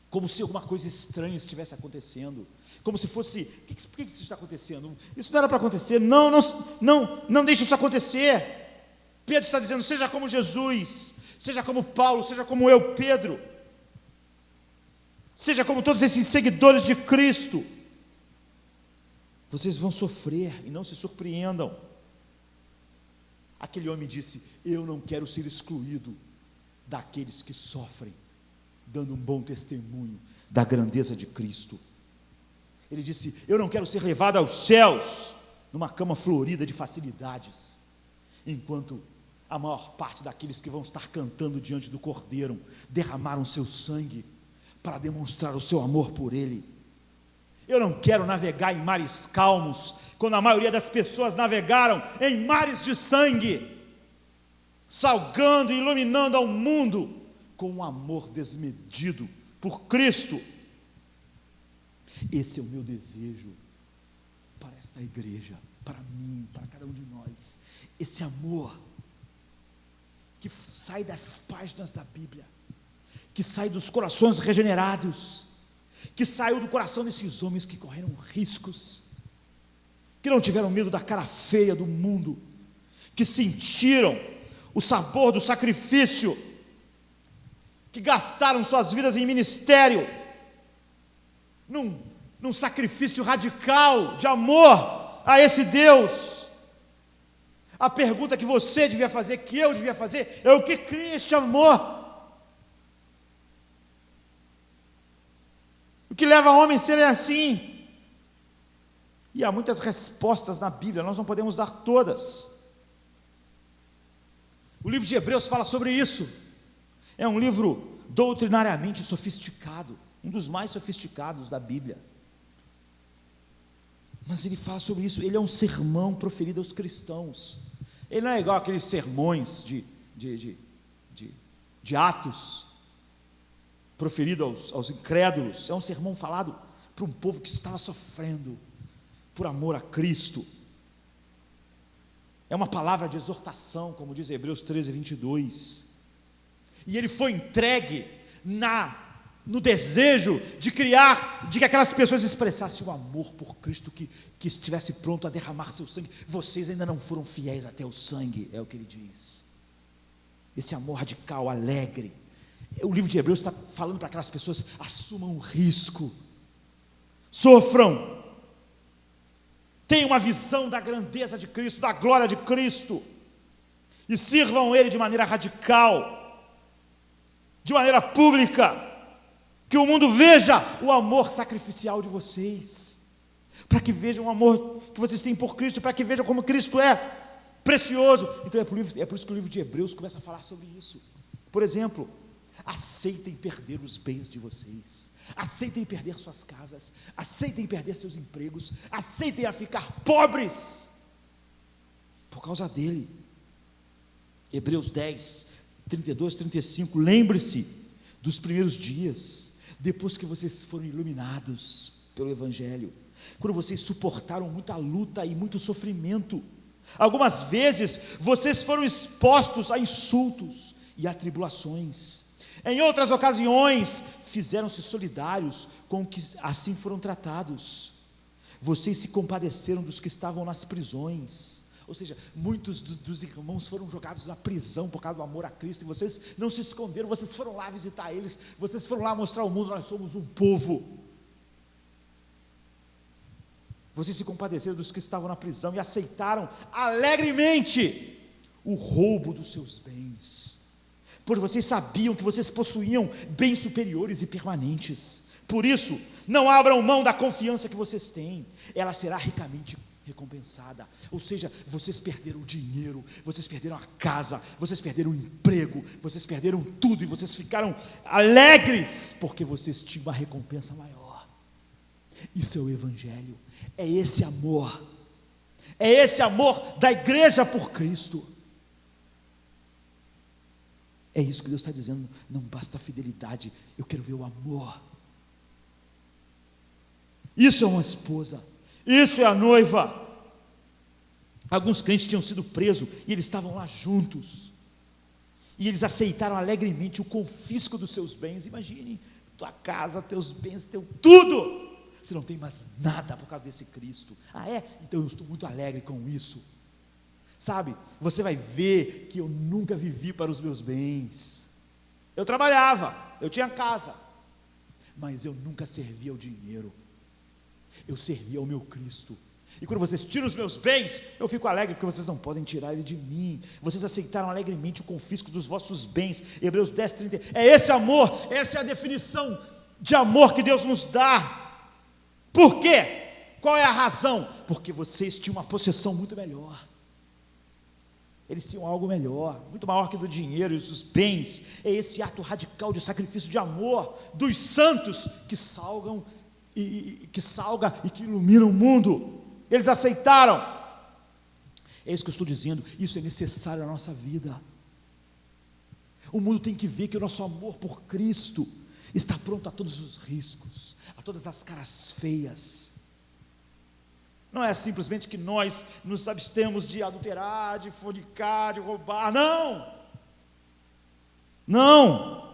como se alguma coisa estranha estivesse acontecendo, como se fosse, por que isso está acontecendo? Isso não era para acontecer. Não deixe isso acontecer. Pedro está dizendo: seja como Jesus, seja como Paulo, seja como eu, Pedro, seja como todos esses seguidores de Cristo. Vocês vão sofrer e não se surpreendam. Aquele homem disse: eu não quero ser excluído daqueles que sofrem, dando um bom testemunho da grandeza de Cristo. Ele disse: eu não quero ser levado aos céus numa cama florida de facilidades, enquanto a maior parte daqueles que vão estar cantando diante do Cordeiro derramaram seu sangue para demonstrar o seu amor por Ele. Eu não quero navegar em mares calmos, quando a maioria das pessoas navegaram em mares de sangue, salgando e iluminando ao mundo com um amor desmedido por Cristo. Esse é o meu desejo para esta igreja, para mim, para cada um de nós. Esse amor que sai das páginas da Bíblia, que sai dos corações regenerados, que saiu do coração desses homens que correram riscos, que não tiveram medo da cara feia do mundo, que sentiram o sabor do sacrifício, que gastaram suas vidas em ministério, num sacrifício radical de amor a esse Deus. A pergunta que você devia fazer, que eu devia fazer, é: o que cria este amor? O que leva homens a serem assim? E há muitas respostas na Bíblia, nós não podemos dar todas. O livro de Hebreus fala sobre isso. É um livro doutrinariamente sofisticado, um dos mais sofisticados da Bíblia. Mas ele fala sobre isso. Ele é um sermão proferido aos cristãos. Ele não é igual aqueles sermões de Atos, proferido aos incrédulos. É um sermão falado para um povo que estava sofrendo por amor a Cristo. É uma palavra de exortação, como diz Hebreus 13, 22. E ele foi entregue no desejo de que aquelas pessoas expressassem o amor por Cristo, que estivesse pronto a derramar seu sangue. Vocês ainda não foram fiéis até o sangue, é o que ele diz. Esse amor radical, alegre. O livro de Hebreus está falando para aquelas pessoas: assumam o risco, sofram, tenham uma visão da grandeza de Cristo, da glória de Cristo, e sirvam Ele de maneira radical, de maneira pública, que o mundo veja o amor sacrificial de vocês, para que vejam o amor que vocês têm por Cristo, para que vejam como Cristo é precioso. Então é por isso que o livro de Hebreus começa a falar sobre isso. Por exemplo, aceitem perder os bens de vocês, aceitem perder suas casas, aceitem perder seus empregos, aceitem a ficar pobres por causa dele. Hebreus 10, 32, 35, lembre-se dos primeiros dias, depois que vocês foram iluminados pelo Evangelho, quando vocês suportaram muita luta e muito sofrimento. Algumas vezes vocês foram expostos a insultos e a tribulações. Em outras ocasiões, fizeram-se solidários com que assim foram tratados. Vocês se compadeceram dos que estavam nas prisões. Ou seja, muitos dos irmãos foram jogados na prisão por causa do amor a Cristo, e vocês não se esconderam, vocês foram lá visitar eles, vocês foram lá mostrar ao mundo: nós somos um povo. Vocês se compadeceram dos que estavam na prisão e aceitaram alegremente o roubo dos seus bens, pois vocês sabiam que vocês possuíam bens superiores e permanentes. Por isso, não abram mão da confiança que vocês têm, ela será ricamente recompensada. Ou seja, vocês perderam o dinheiro, vocês perderam a casa, vocês perderam o emprego, vocês perderam tudo e vocês ficaram alegres porque vocês tinham uma recompensa maior. Isso é o Evangelho, é esse amor da igreja por Cristo. É isso que Deus está dizendo. Não basta a fidelidade, eu quero ver o amor. Isso é uma esposa, isso é a noiva. Alguns crentes tinham sido presos e eles estavam lá juntos, e eles aceitaram alegremente o confisco dos seus bens. Imagine, tua casa, teus bens, teu tudo, você não tem mais nada por causa desse Cristo. Ah é? Então eu estou muito alegre com isso. Sabe, você vai ver que eu nunca vivi para os meus bens. Eu trabalhava, eu tinha casa, mas eu nunca servia ao dinheiro. Eu servia ao meu Cristo. E quando vocês tiram os meus bens, eu fico alegre, porque vocês não podem tirar ele de mim. Vocês aceitaram alegremente o confisco dos vossos bens. Hebreus 10, 30. É esse amor, essa é a definição de amor que Deus nos dá. Por quê? Qual é a razão? Porque vocês tinham uma possessão muito melhor. Eles tinham algo melhor, muito maior que do dinheiro e dos bens. É esse ato radical de sacrifício de amor dos santos que salga e que ilumina o mundo. Eles aceitaram. É isso que eu estou dizendo. Isso é necessário na nossa vida. O mundo tem que ver que o nosso amor por Cristo está pronto a todos os riscos, a todas as caras feias. Não é simplesmente que nós nos abstemos de adulterar, de fornicar, de roubar. Não.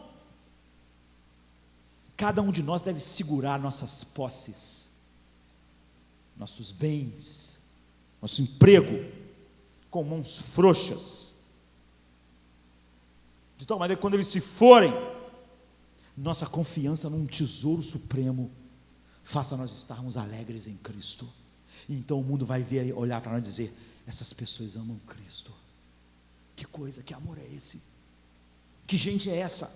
Cada um de nós deve segurar nossas posses, nossos bens, nosso emprego, com mãos frouxas, de tal maneira que quando eles se forem, nossa confiança num tesouro supremo faça nós estarmos alegres em Cristo. E então o mundo vai ver, olhar para nós e dizer: essas pessoas amam Cristo. Que coisa, que amor é esse? Que gente é essa?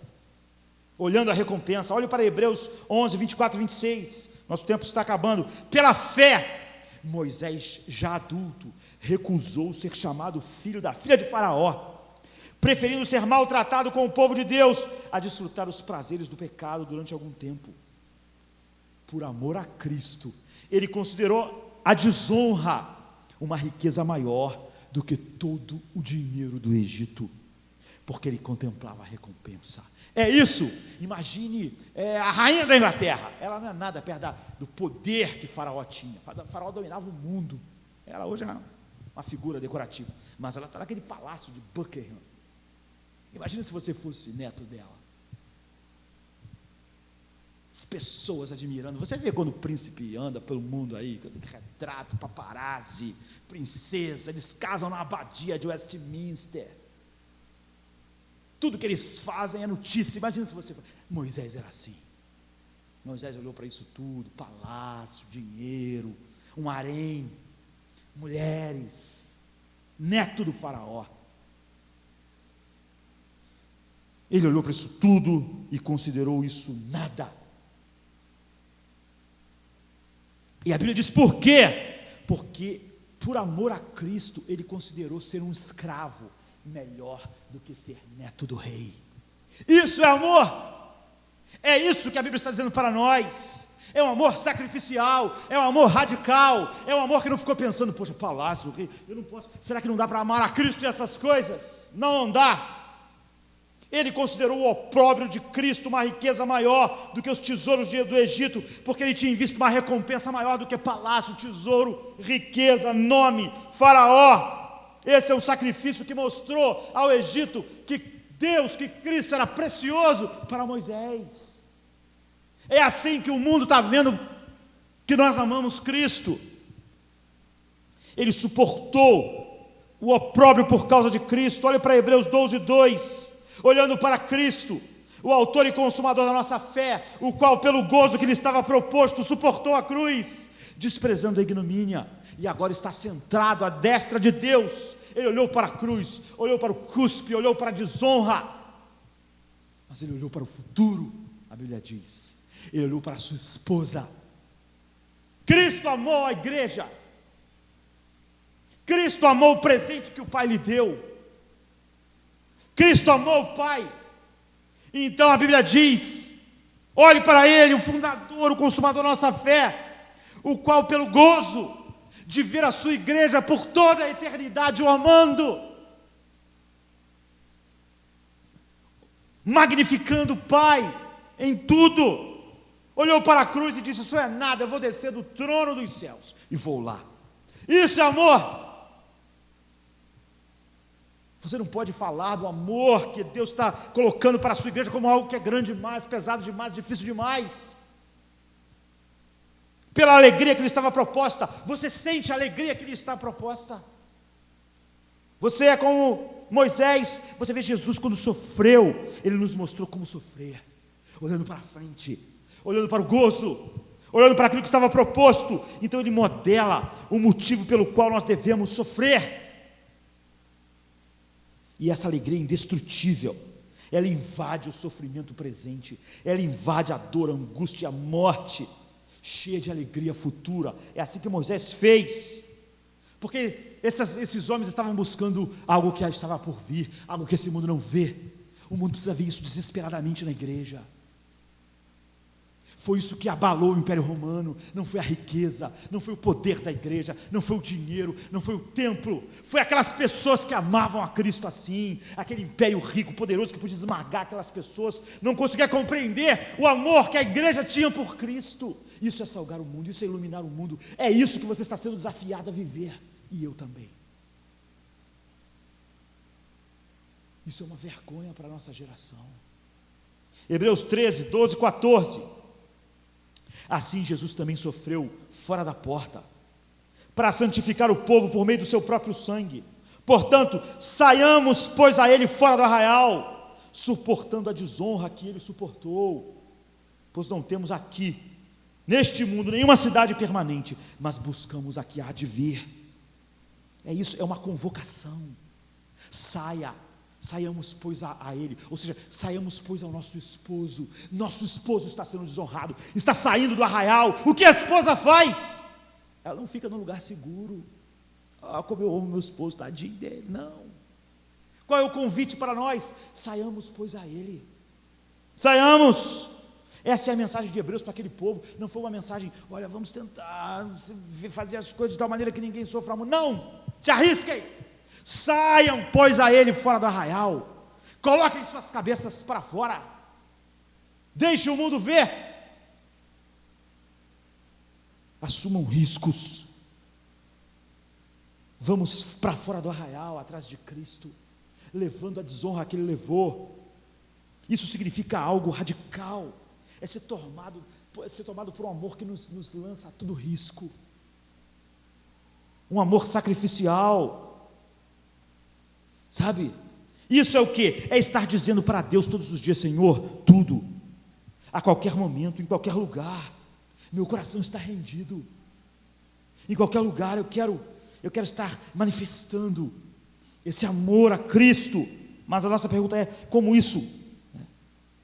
Olhando a recompensa, olhe para Hebreus 11, 24 e 26, nosso tempo está acabando. Pela fé, Moisés, já adulto, recusou ser chamado filho da filha de Faraó, preferindo ser maltratado com o povo de Deus, a desfrutar os prazeres do pecado durante algum tempo. Por amor a Cristo, ele considerou a desonra uma riqueza maior do que todo o dinheiro do Egito, porque ele contemplava a recompensa. É isso. Imagine a rainha da Inglaterra. Ela não é nada perto do poder que Faraó tinha. Faraó dominava o mundo. Ela hoje é uma figura decorativa, mas ela está naquele palácio de Buckingham. Imagina se você fosse neto dela. As pessoas admirando. Você vê quando o príncipe anda pelo mundo aí, retrato, paparazzi, princesa, eles casam na abadia de Westminster. Tudo que eles fazem é notícia. Imagina se você... Moisés era assim. Moisés olhou para isso tudo: palácio, dinheiro, um harém, mulheres, neto do faraó. Ele olhou para isso tudo e considerou isso nada. E a Bíblia diz por quê? Porque por amor a Cristo ele considerou ser um escravo melhor do que ser neto do rei. Isso é amor. É isso que a Bíblia está dizendo para nós. É um amor sacrificial, é um amor radical, é um amor que não ficou pensando: poxa, palácio, rei, eu não posso, será que não dá para amar a Cristo e essas coisas? Não dá. Ele considerou o opróbrio de Cristo uma riqueza maior do que os tesouros do Egito, porque ele tinha em vista uma recompensa maior do que palácio, tesouro, riqueza, nome, Faraó. Esse é o sacrifício que mostrou ao Egito que Deus, que Cristo era precioso para Moisés. É assim que o mundo está vendo que nós amamos Cristo. Ele suportou o opróbrio por causa de Cristo. Olha para Hebreus 12, 2. Olhando para Cristo, o autor e consumador da nossa fé, o qual pelo gozo que lhe estava proposto, suportou a cruz, desprezando a ignomínia, e agora está centrado à destra de Deus. Ele olhou para a cruz, olhou para o cuspe, olhou para a desonra, mas ele olhou para o futuro. A Bíblia diz: Ele olhou para a sua esposa. Cristo amou a igreja. Cristo amou o presente que o Pai lhe deu. Cristo amou o Pai. Então a Bíblia diz: olhe para Ele, o fundador, o consumador da nossa fé, o qual pelo gozo de ver a sua igreja por toda a eternidade o amando, magnificando o Pai em tudo, olhou para a cruz e disse: isso é nada, eu vou descer do trono dos céus e vou lá. Isso é amor. Você não pode falar do amor que Deus está colocando para a sua igreja como algo que é grande demais, pesado demais, difícil demais. Pela alegria que lhe estava proposta. Você sente a alegria que lhe está proposta? Você é como Moisés. Você vê Jesus quando sofreu, Ele nos mostrou como sofrer, olhando para frente, olhando para o gozo, olhando para aquilo que estava proposto. Então Ele modela o motivo pelo qual nós devemos sofrer. E essa alegria indestrutível, ela invade o sofrimento presente, ela invade a dor, a angústia, a morte, cheia de alegria futura. É assim que Moisés fez, porque esses homens estavam buscando algo que já estava por vir, algo que esse mundo não vê. O mundo precisa ver isso desesperadamente na igreja. Foi isso que abalou o Império Romano. Não foi a riqueza, não foi o poder da igreja, não foi o dinheiro, não foi o templo, foi aquelas pessoas que amavam a Cristo assim, aquele império rico, poderoso, que podia esmagar aquelas pessoas, não conseguia compreender o amor que a igreja tinha por Cristo. Isso é salgar o mundo, isso é iluminar o mundo, é isso que você está sendo desafiado a viver, e eu também. Isso é uma vergonha para a nossa geração. Hebreus 13, 12, 14. Assim Jesus também sofreu fora da porta, para santificar o povo por meio do seu próprio sangue. Portanto, saiamos, pois, a ele fora do arraial, suportando a desonra que ele suportou. Pois não temos aqui, neste mundo, nenhuma cidade permanente, mas buscamos a que há de vir. É isso, é uma convocação. Saiamos, pois, a ele, ou seja, saiamos, pois, ao nosso esposo está sendo desonrado, está saindo do arraial. O que a esposa faz? Ela não fica num lugar seguro. Como eu amo meu esposo, tadinho dele, não. Qual é o convite para nós? Saiamos, pois, a ele, saiamos. Essa é a mensagem de Hebreus para aquele povo. Não foi uma mensagem: olha, vamos tentar fazer as coisas de tal maneira que ninguém sofra muito. Não, se arrisquem. Saiam, pois, a ele fora do arraial, coloquem suas cabeças para fora, deixem o mundo ver, assumam riscos, vamos para fora do arraial, atrás de Cristo, levando a desonra que Ele levou. Isso significa algo radical, é ser tomado por um amor que nos lança a todo risco, um amor sacrificial. Sabe, isso é o que? É estar dizendo para Deus todos os dias: Senhor, tudo, a qualquer momento, em qualquer lugar, meu coração está rendido, em qualquer lugar eu quero estar manifestando esse amor a Cristo. Mas a nossa pergunta é: como isso?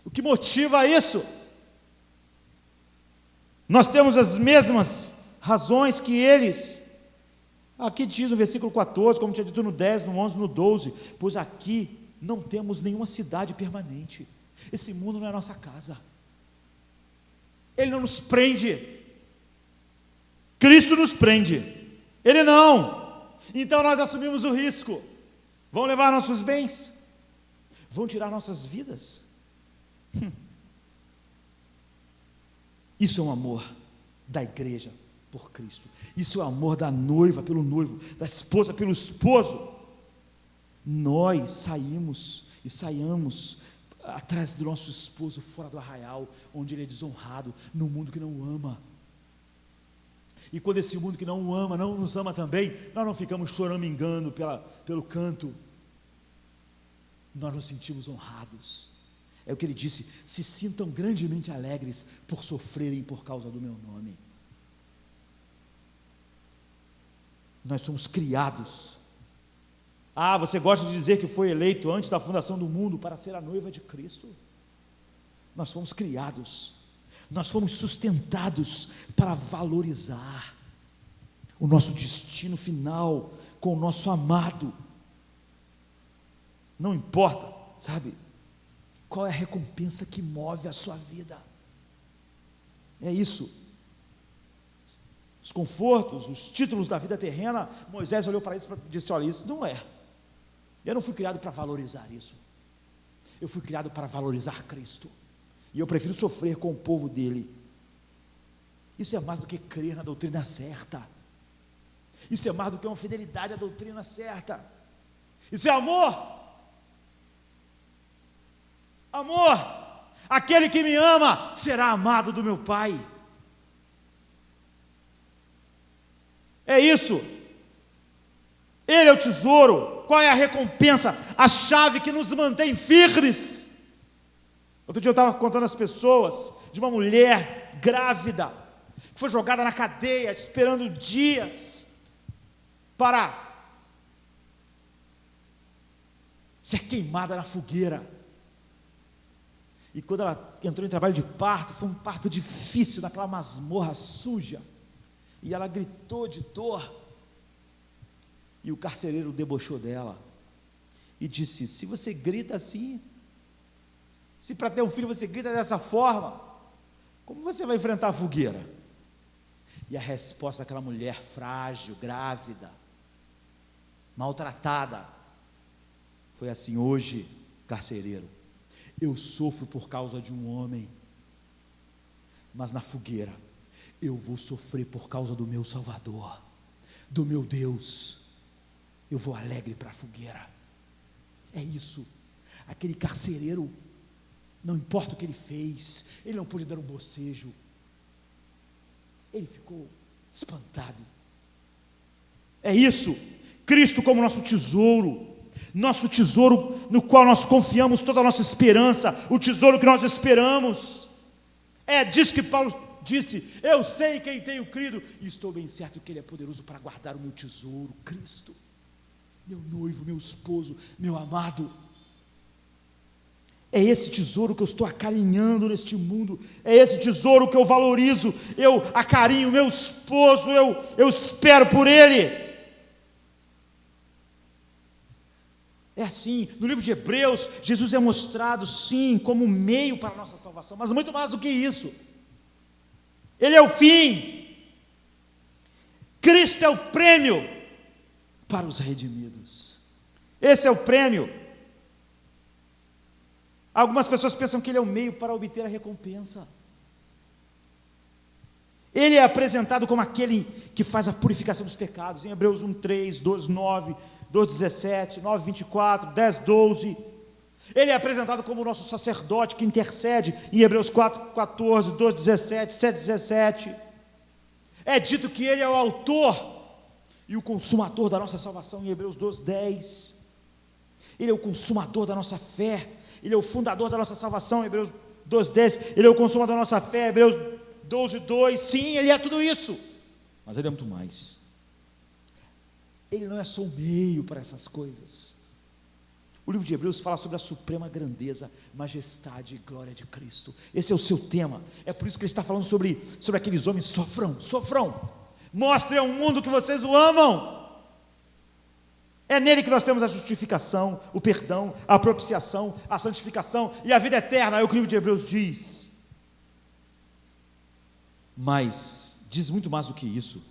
O que motiva isso? Nós temos as mesmas razões que eles. Aqui diz no versículo 14, como tinha dito no 10, no 11, no 12, pois aqui não temos nenhuma cidade permanente. Esse mundo não é a nossa casa. Ele não nos prende. Cristo nos prende. Ele não. Então nós assumimos o risco. Vão levar nossos bens? Vão tirar nossas vidas? Isso é um amor da igreja por Cristo. Isso é o amor da noiva pelo noivo, da esposa pelo esposo. Nós saiamos atrás do nosso esposo fora do arraial, onde ele é desonrado, no mundo que não o ama. E quando esse mundo que não o ama, não nos ama também, nós não ficamos choramingando pelo canto, nós nos sentimos honrados. É o que ele disse: se sintam grandemente alegres por sofrerem por causa do meu nome. Nós somos criados. Você gosta de dizer que foi eleito antes da fundação do mundo para ser a noiva de Cristo? Nós fomos criados. Nós fomos sustentados para valorizar o nosso destino final com o nosso amado. Não importa, sabe, qual é a recompensa que move a sua vida. É isso. Os confortos, os títulos da vida terrena, Moisés olhou para isso e disse: olha, isso não é. Eu não fui criado para valorizar isso. Eu fui criado para valorizar Cristo. E eu prefiro sofrer com o povo dele. Isso é mais do que crer na doutrina certa. Isso é mais do que uma fidelidade à doutrina certa. Isso é amor. Amor. Aquele que me ama será amado do meu Pai. É isso. Ele é o tesouro. Qual é a recompensa? A chave que nos mantém firmes. Outro dia eu estava contando às pessoas de uma mulher grávida que foi jogada na cadeia, esperando dias para ser queimada na fogueira. E quando ela entrou em trabalho de parto, foi um parto difícil, naquela masmorra suja, e ela gritou de dor, e o carcereiro debochou dela, e disse: se você grita assim, se para ter um filho você grita dessa forma, como você vai enfrentar a fogueira? E a resposta daquela mulher frágil, grávida, maltratada, foi assim: hoje, carcereiro, eu sofro por causa de um homem, mas na fogueira eu vou sofrer por causa do meu Salvador, do meu Deus. Eu vou alegre para a fogueira. É isso. Aquele carcereiro, não importa o que ele fez, ele não pôde dar um bocejo, ele ficou espantado. É isso. Cristo como nosso tesouro no qual nós confiamos toda a nossa esperança, o tesouro que nós esperamos. É disso que Paulo disse: eu sei em quem tenho crido, e estou bem certo que Ele é poderoso para guardar o meu tesouro, Cristo, meu noivo, meu esposo, meu amado. É esse tesouro que eu estou acarinhando neste mundo, é esse tesouro que eu valorizo, eu acarinho meu esposo, eu espero por ele. É assim. No livro de Hebreus, Jesus é mostrado sim como meio para a nossa salvação, mas muito mais do que isso. Ele é o fim. Cristo é o prêmio para os redimidos. Esse é o prêmio. Algumas pessoas pensam que ele é o meio para obter a recompensa. Ele é apresentado como aquele que faz a purificação dos pecados, em Hebreus 1:3, 2:9, 2:17, 9:24, 10:12. Ele é apresentado como o nosso sacerdote que intercede, em Hebreus 4:14, 2:17, 7:17. É dito que ele é o autor e o consumador da nossa salvação, em Hebreus 12:10. Ele é o consumador da nossa fé, ele é o fundador da nossa salvação, em Hebreus 12:10. Ele é o consumador da nossa fé, Hebreus 12:2. Sim, ele é tudo isso, mas ele é muito mais. Ele não é só um meio para essas coisas. O livro de Hebreus fala sobre a suprema grandeza, majestade e glória de Cristo. Esse é o seu tema. É por isso que ele está falando sobre aqueles homens. Sofram, mostrem ao mundo que vocês o amam. É nele que nós temos a justificação, o perdão, a propiciação, a santificação e a vida eterna. É o que o livro de Hebreus diz. Mas diz muito mais do que isso.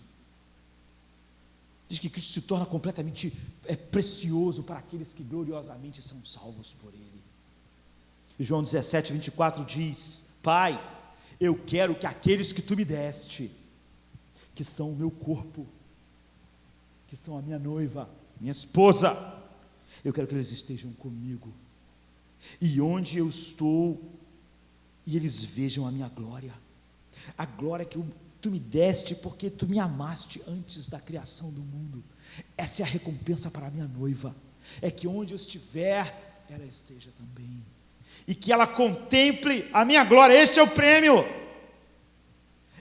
Diz que Cristo se torna completamente precioso para aqueles que gloriosamente são salvos por Ele. E João 17:24 diz: Pai, eu quero que aqueles que Tu me deste, que são o meu corpo, que são a minha noiva, minha esposa, eu quero que eles estejam comigo, e onde eu estou, e eles vejam a minha glória, a glória que Tu me deste, porque Tu me amaste antes da criação do mundo. Essa é a recompensa para a minha noiva, é que onde eu estiver, ela esteja também, e que ela contemple a minha glória. Este é o prêmio.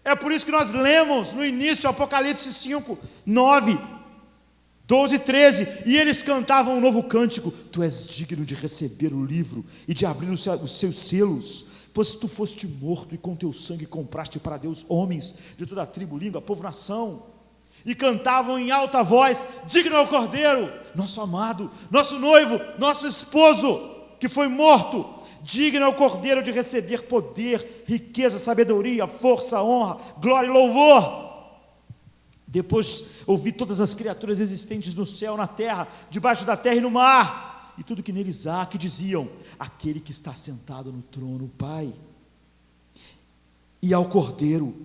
É por isso que nós lemos no início, Apocalipse 5, 9, 12 e 13, e eles cantavam um novo cântico: Tu és digno de receber o livro e de abrir os seus selos, Pois tu foste morto e com teu sangue compraste para Deus homens de toda a tribo, língua, povo, nação, e cantavam em alta voz: digno é o Cordeiro, nosso amado, nosso noivo, nosso esposo, que foi morto. Digno é o Cordeiro de receber poder, riqueza, sabedoria, força, honra, glória e louvor. Depois ouvi todas as criaturas existentes no céu, na terra, debaixo da terra e no mar, e tudo que neles há, que diziam: aquele que está sentado no trono, Pai, e ao Cordeiro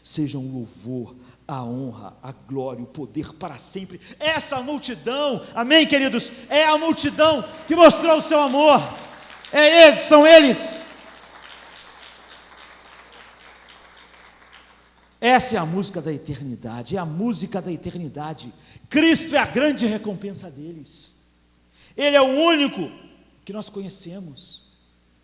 sejam o louvor, a honra, a glória, o poder para sempre. Essa multidão, amém, queridos, é a multidão que mostrou o seu amor. São eles. Essa é a música da eternidade, é a música da eternidade. Cristo é a grande recompensa deles. Ele é o único que nós conhecemos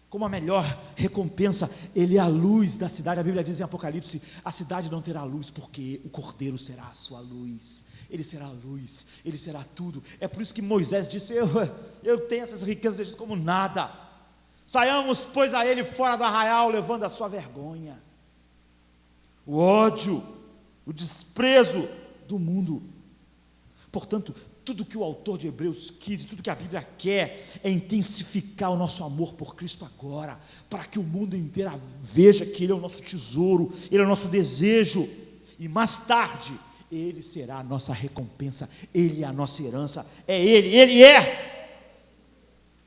como a melhor recompensa. Ele é a luz da cidade. A Bíblia diz em Apocalipse: a cidade não terá luz, porque o Cordeiro será a sua luz. Ele será a luz, ele será tudo. É por isso que Moisés disse: eu tenho essas riquezas do Egito como nada. Saiamos, pois, a ele fora do arraial, levando a sua vergonha, o ódio, o desprezo do mundo. Portanto, tudo que o autor de Hebreus quis, tudo que a Bíblia quer, é intensificar o nosso amor por Cristo agora, para que o mundo inteiro veja que Ele é o nosso tesouro, Ele é o nosso desejo, e mais tarde, Ele será a nossa recompensa, Ele é a nossa herança, é Ele é.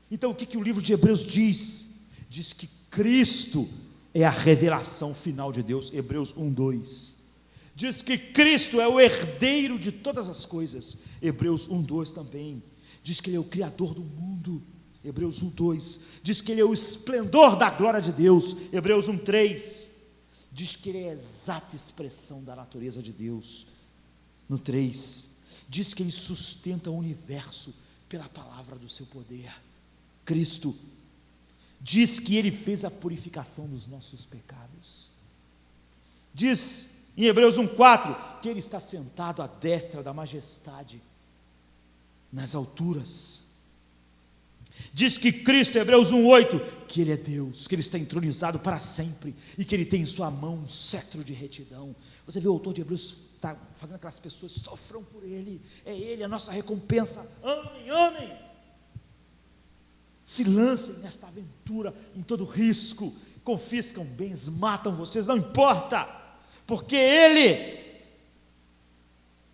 Então o que o livro de Hebreus diz? Diz que Cristo é a revelação final de Deus, Hebreus 1:2. Diz que Cristo é o herdeiro de todas as coisas, Hebreus 1:2 também. Diz que Ele é o Criador do mundo, Hebreus 1:2. Diz que Ele é o esplendor da glória de Deus, Hebreus 1:3. Diz que Ele é a exata expressão da natureza de Deus, no 3. Diz que Ele sustenta o universo pela palavra do seu poder. Cristo diz que Ele fez a purificação dos nossos pecados. Diz em Hebreus 1:4 que Ele está sentado à destra da majestade nas alturas. Diz que Cristo, Hebreus 1:8, que Ele é Deus, que Ele está entronizado para sempre e que Ele tem em sua mão um cetro de retidão. Você vê o autor de Hebreus está fazendo aquelas pessoas sofram por Ele, é Ele a nossa recompensa. Amém, amém. Se lancem nesta aventura, em todo risco, confiscam bens, matam vocês, não importa, porque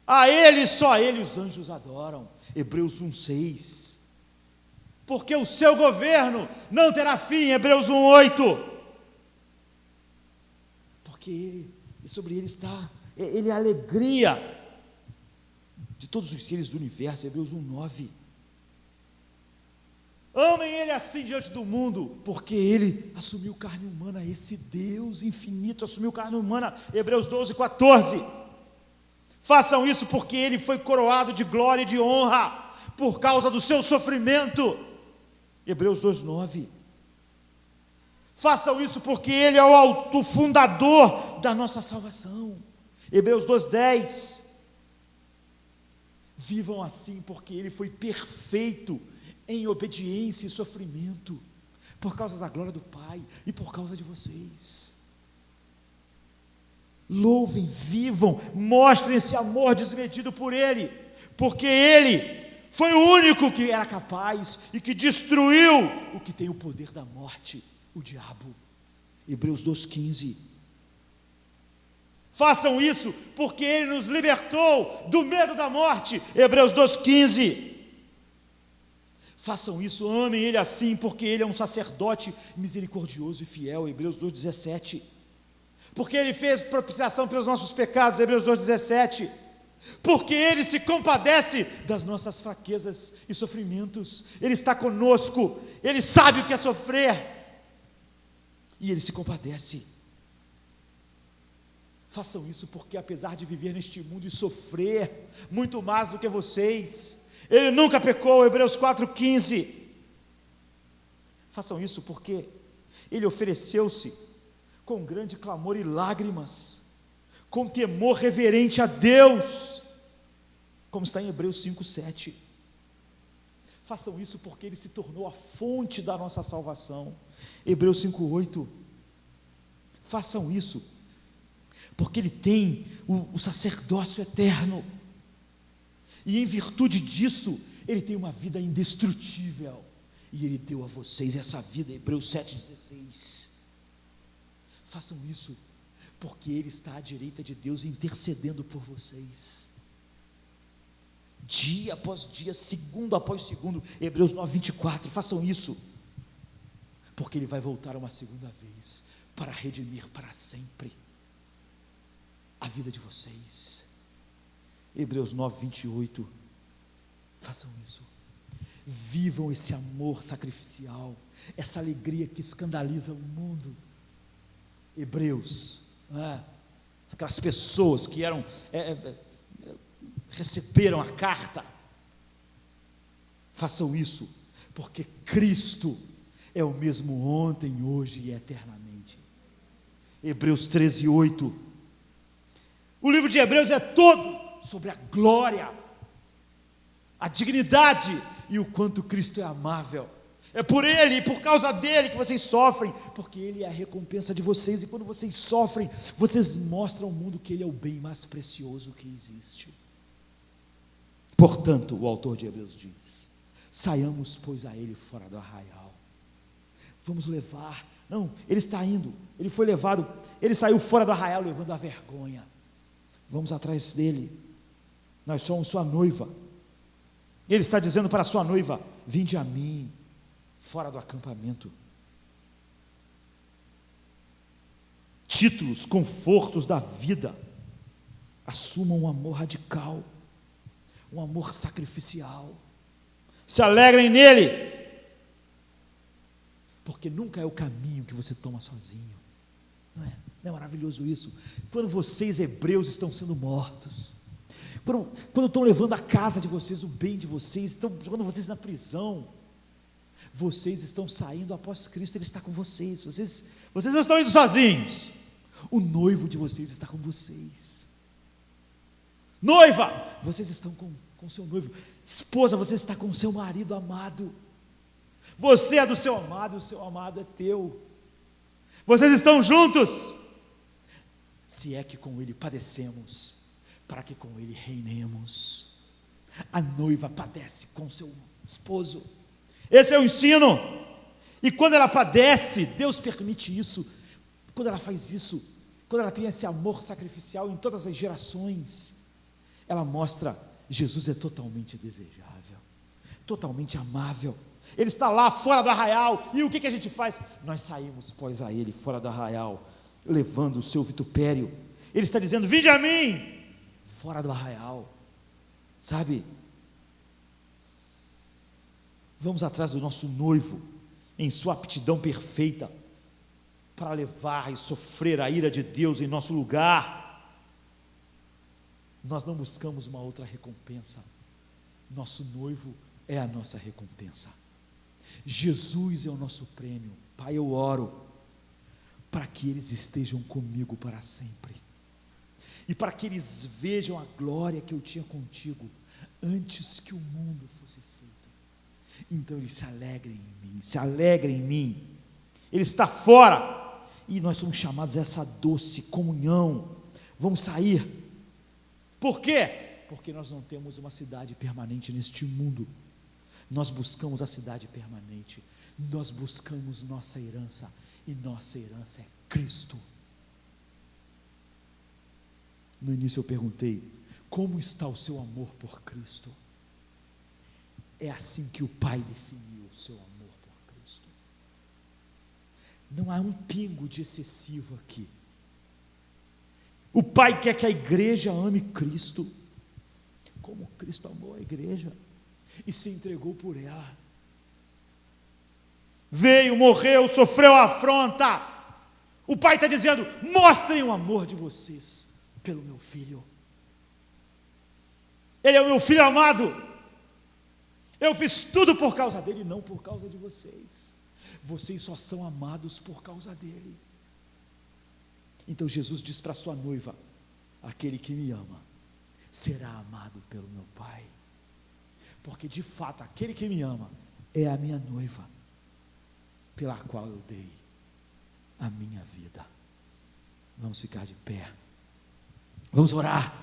a Ele, só a Ele os anjos adoram, Hebreus 1:6, porque o seu governo não terá fim, Hebreus 1:8, porque Ele, e sobre Ele está, Ele é a alegria de todos os seres do universo, Hebreus 1:9, amem Ele assim diante do mundo, porque Ele assumiu carne humana, esse Deus infinito assumiu carne humana, Hebreus 12:14, façam isso porque Ele foi coroado de glória e de honra, por causa do seu sofrimento, Hebreus 2:9, façam isso porque Ele é o fundador da nossa salvação, Hebreus 2:10, vivam assim porque Ele foi perfeito em obediência e sofrimento, por causa da glória do Pai e por causa de vocês. Louvem, vivam, mostrem esse amor desmedido por Ele, porque Ele foi o único que era capaz e que destruiu o que tem o poder da morte, o diabo. Hebreus 2:15. Façam isso porque Ele nos libertou do medo da morte, Hebreus 2:15. Façam isso, amem Ele assim, porque Ele é um sacerdote misericordioso e fiel, Hebreus 2:17. Porque Ele fez propiciação pelos nossos pecados, Hebreus 2:17. Porque Ele se compadece das nossas fraquezas e sofrimentos, Ele está conosco, Ele sabe o que é sofrer, e Ele se compadece. Façam isso porque apesar de viver neste mundo e sofrer muito mais do que vocês, Ele nunca pecou, Hebreus 4:15. Façam isso porque Ele ofereceu-se com grande clamor e lágrimas, com temor reverente a Deus, como está em Hebreus 5:7. Façam isso porque Ele se tornou a fonte da nossa salvação, Hebreus 5:8. Façam isso, porque ele tem o sacerdócio eterno, e em virtude disso, ele tem uma vida indestrutível, e ele deu a vocês essa vida, Hebreus 7,16. Façam isso, porque ele está à direita de Deus intercedendo por vocês, dia após dia, segundo após segundo. Hebreus 9,24, façam isso, porque ele vai voltar uma segunda vez, para redimir para sempre a vida de vocês. Hebreus 9,28, façam isso, vivam esse amor sacrificial, essa alegria que escandaliza o mundo. Hebreus, aquelas pessoas que receberam a carta, façam isso, porque Cristo é o mesmo ontem, hoje e eternamente. Hebreus 13:8. O livro de Hebreus é todo sobre a glória, a dignidade e o quanto Cristo é amável. É por Ele e por causa dEle que vocês sofrem, porque Ele é a recompensa de vocês, e quando vocês sofrem, vocês mostram ao mundo que Ele é o bem mais precioso que existe. Portanto, o autor de Hebreus diz: saiamos, pois, a Ele fora do arraial. Vamos levar, não, Ele está indo, Ele foi levado, Ele saiu fora do arraial levando a vergonha. Vamos atrás dEle, nós somos sua noiva. Ele está dizendo para a sua noiva: vinde a mim, fora do acampamento. Títulos, confortos da vida, assumam um amor radical, um amor sacrificial, se alegrem nele, porque nunca é o caminho que você toma sozinho, não é? Não é maravilhoso isso? Quando vocês, hebreus, estão sendo mortos, quando estão levando a casa de vocês, o bem de vocês, estão jogando vocês na prisão, vocês estão saindo após Cristo, Ele está com vocês, vocês não estão indo sozinhos, o noivo de vocês está com vocês. Noiva, vocês estão com seu noivo. Esposa, você está com seu marido amado. Você é do seu amado e o seu amado é teu. Vocês estão juntos, se é que com Ele padecemos, para que com Ele reinemos. A noiva padece com seu esposo. Esse é o ensino. E quando ela padece, Deus permite isso. Quando ela faz isso, quando ela tem esse amor sacrificial em todas as gerações, ela mostra: Jesus é totalmente desejável, totalmente amável. Ele está lá fora do arraial, e o que a gente faz? Nós saímos, pois, a Ele fora do arraial, levando o seu vitupério. Ele está dizendo: vinde a mim, fora do arraial, sabe? Vamos atrás do nosso noivo, em sua aptidão perfeita, para levar e sofrer a ira de Deus em nosso lugar. Nós não buscamos uma outra recompensa, nosso noivo é a nossa recompensa, Jesus é o nosso prêmio. Pai, eu oro para que eles estejam comigo para sempre, e para que eles vejam a glória que eu tinha contigo, antes que o mundo fosse feito. Então eles se alegrem em mim, se alegrem em mim. Ele está fora, e nós somos chamados a essa doce comunhão. Vamos sair. Por quê? Porque nós não temos uma cidade permanente neste mundo, nós buscamos a cidade permanente, nós buscamos nossa herança, e nossa herança é Cristo. No início eu perguntei: como está o seu amor por Cristo? É assim que o Pai definiu o seu amor por Cristo. Não há um pingo de excessivo aqui. O Pai quer que a igreja ame Cristo, como Cristo amou a igreja e se entregou por ela. Veio, morreu, sofreu a afronta. O Pai está dizendo: mostrem o amor de vocês pelo meu filho. Ele é o meu filho amado. Eu fiz tudo por causa dele, não por causa de vocês. Vocês só são amados por causa dele. Então Jesus diz para sua noiva: aquele que me ama será amado pelo meu Pai. Porque de fato aquele que me ama é a minha noiva, pela qual eu dei a minha vida. Vamos ficar de pé. Vamos orar.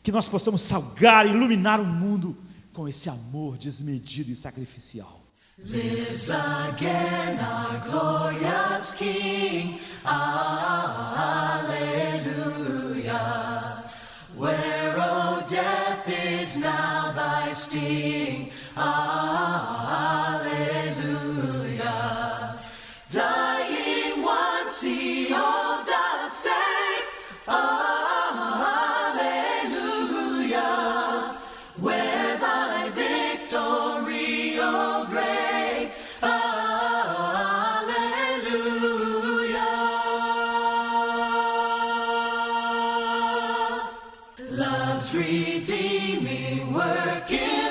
Que nós possamos salgar, iluminar o mundo com esse amor desmedido e sacrificial. Lives again our glorious King. Alleluia. Where, O death, is now thy sting? Alleluia. Dying once, he all doth save. Alleluia. Where thy victory, O great. Alleluia. Love's redeeming work in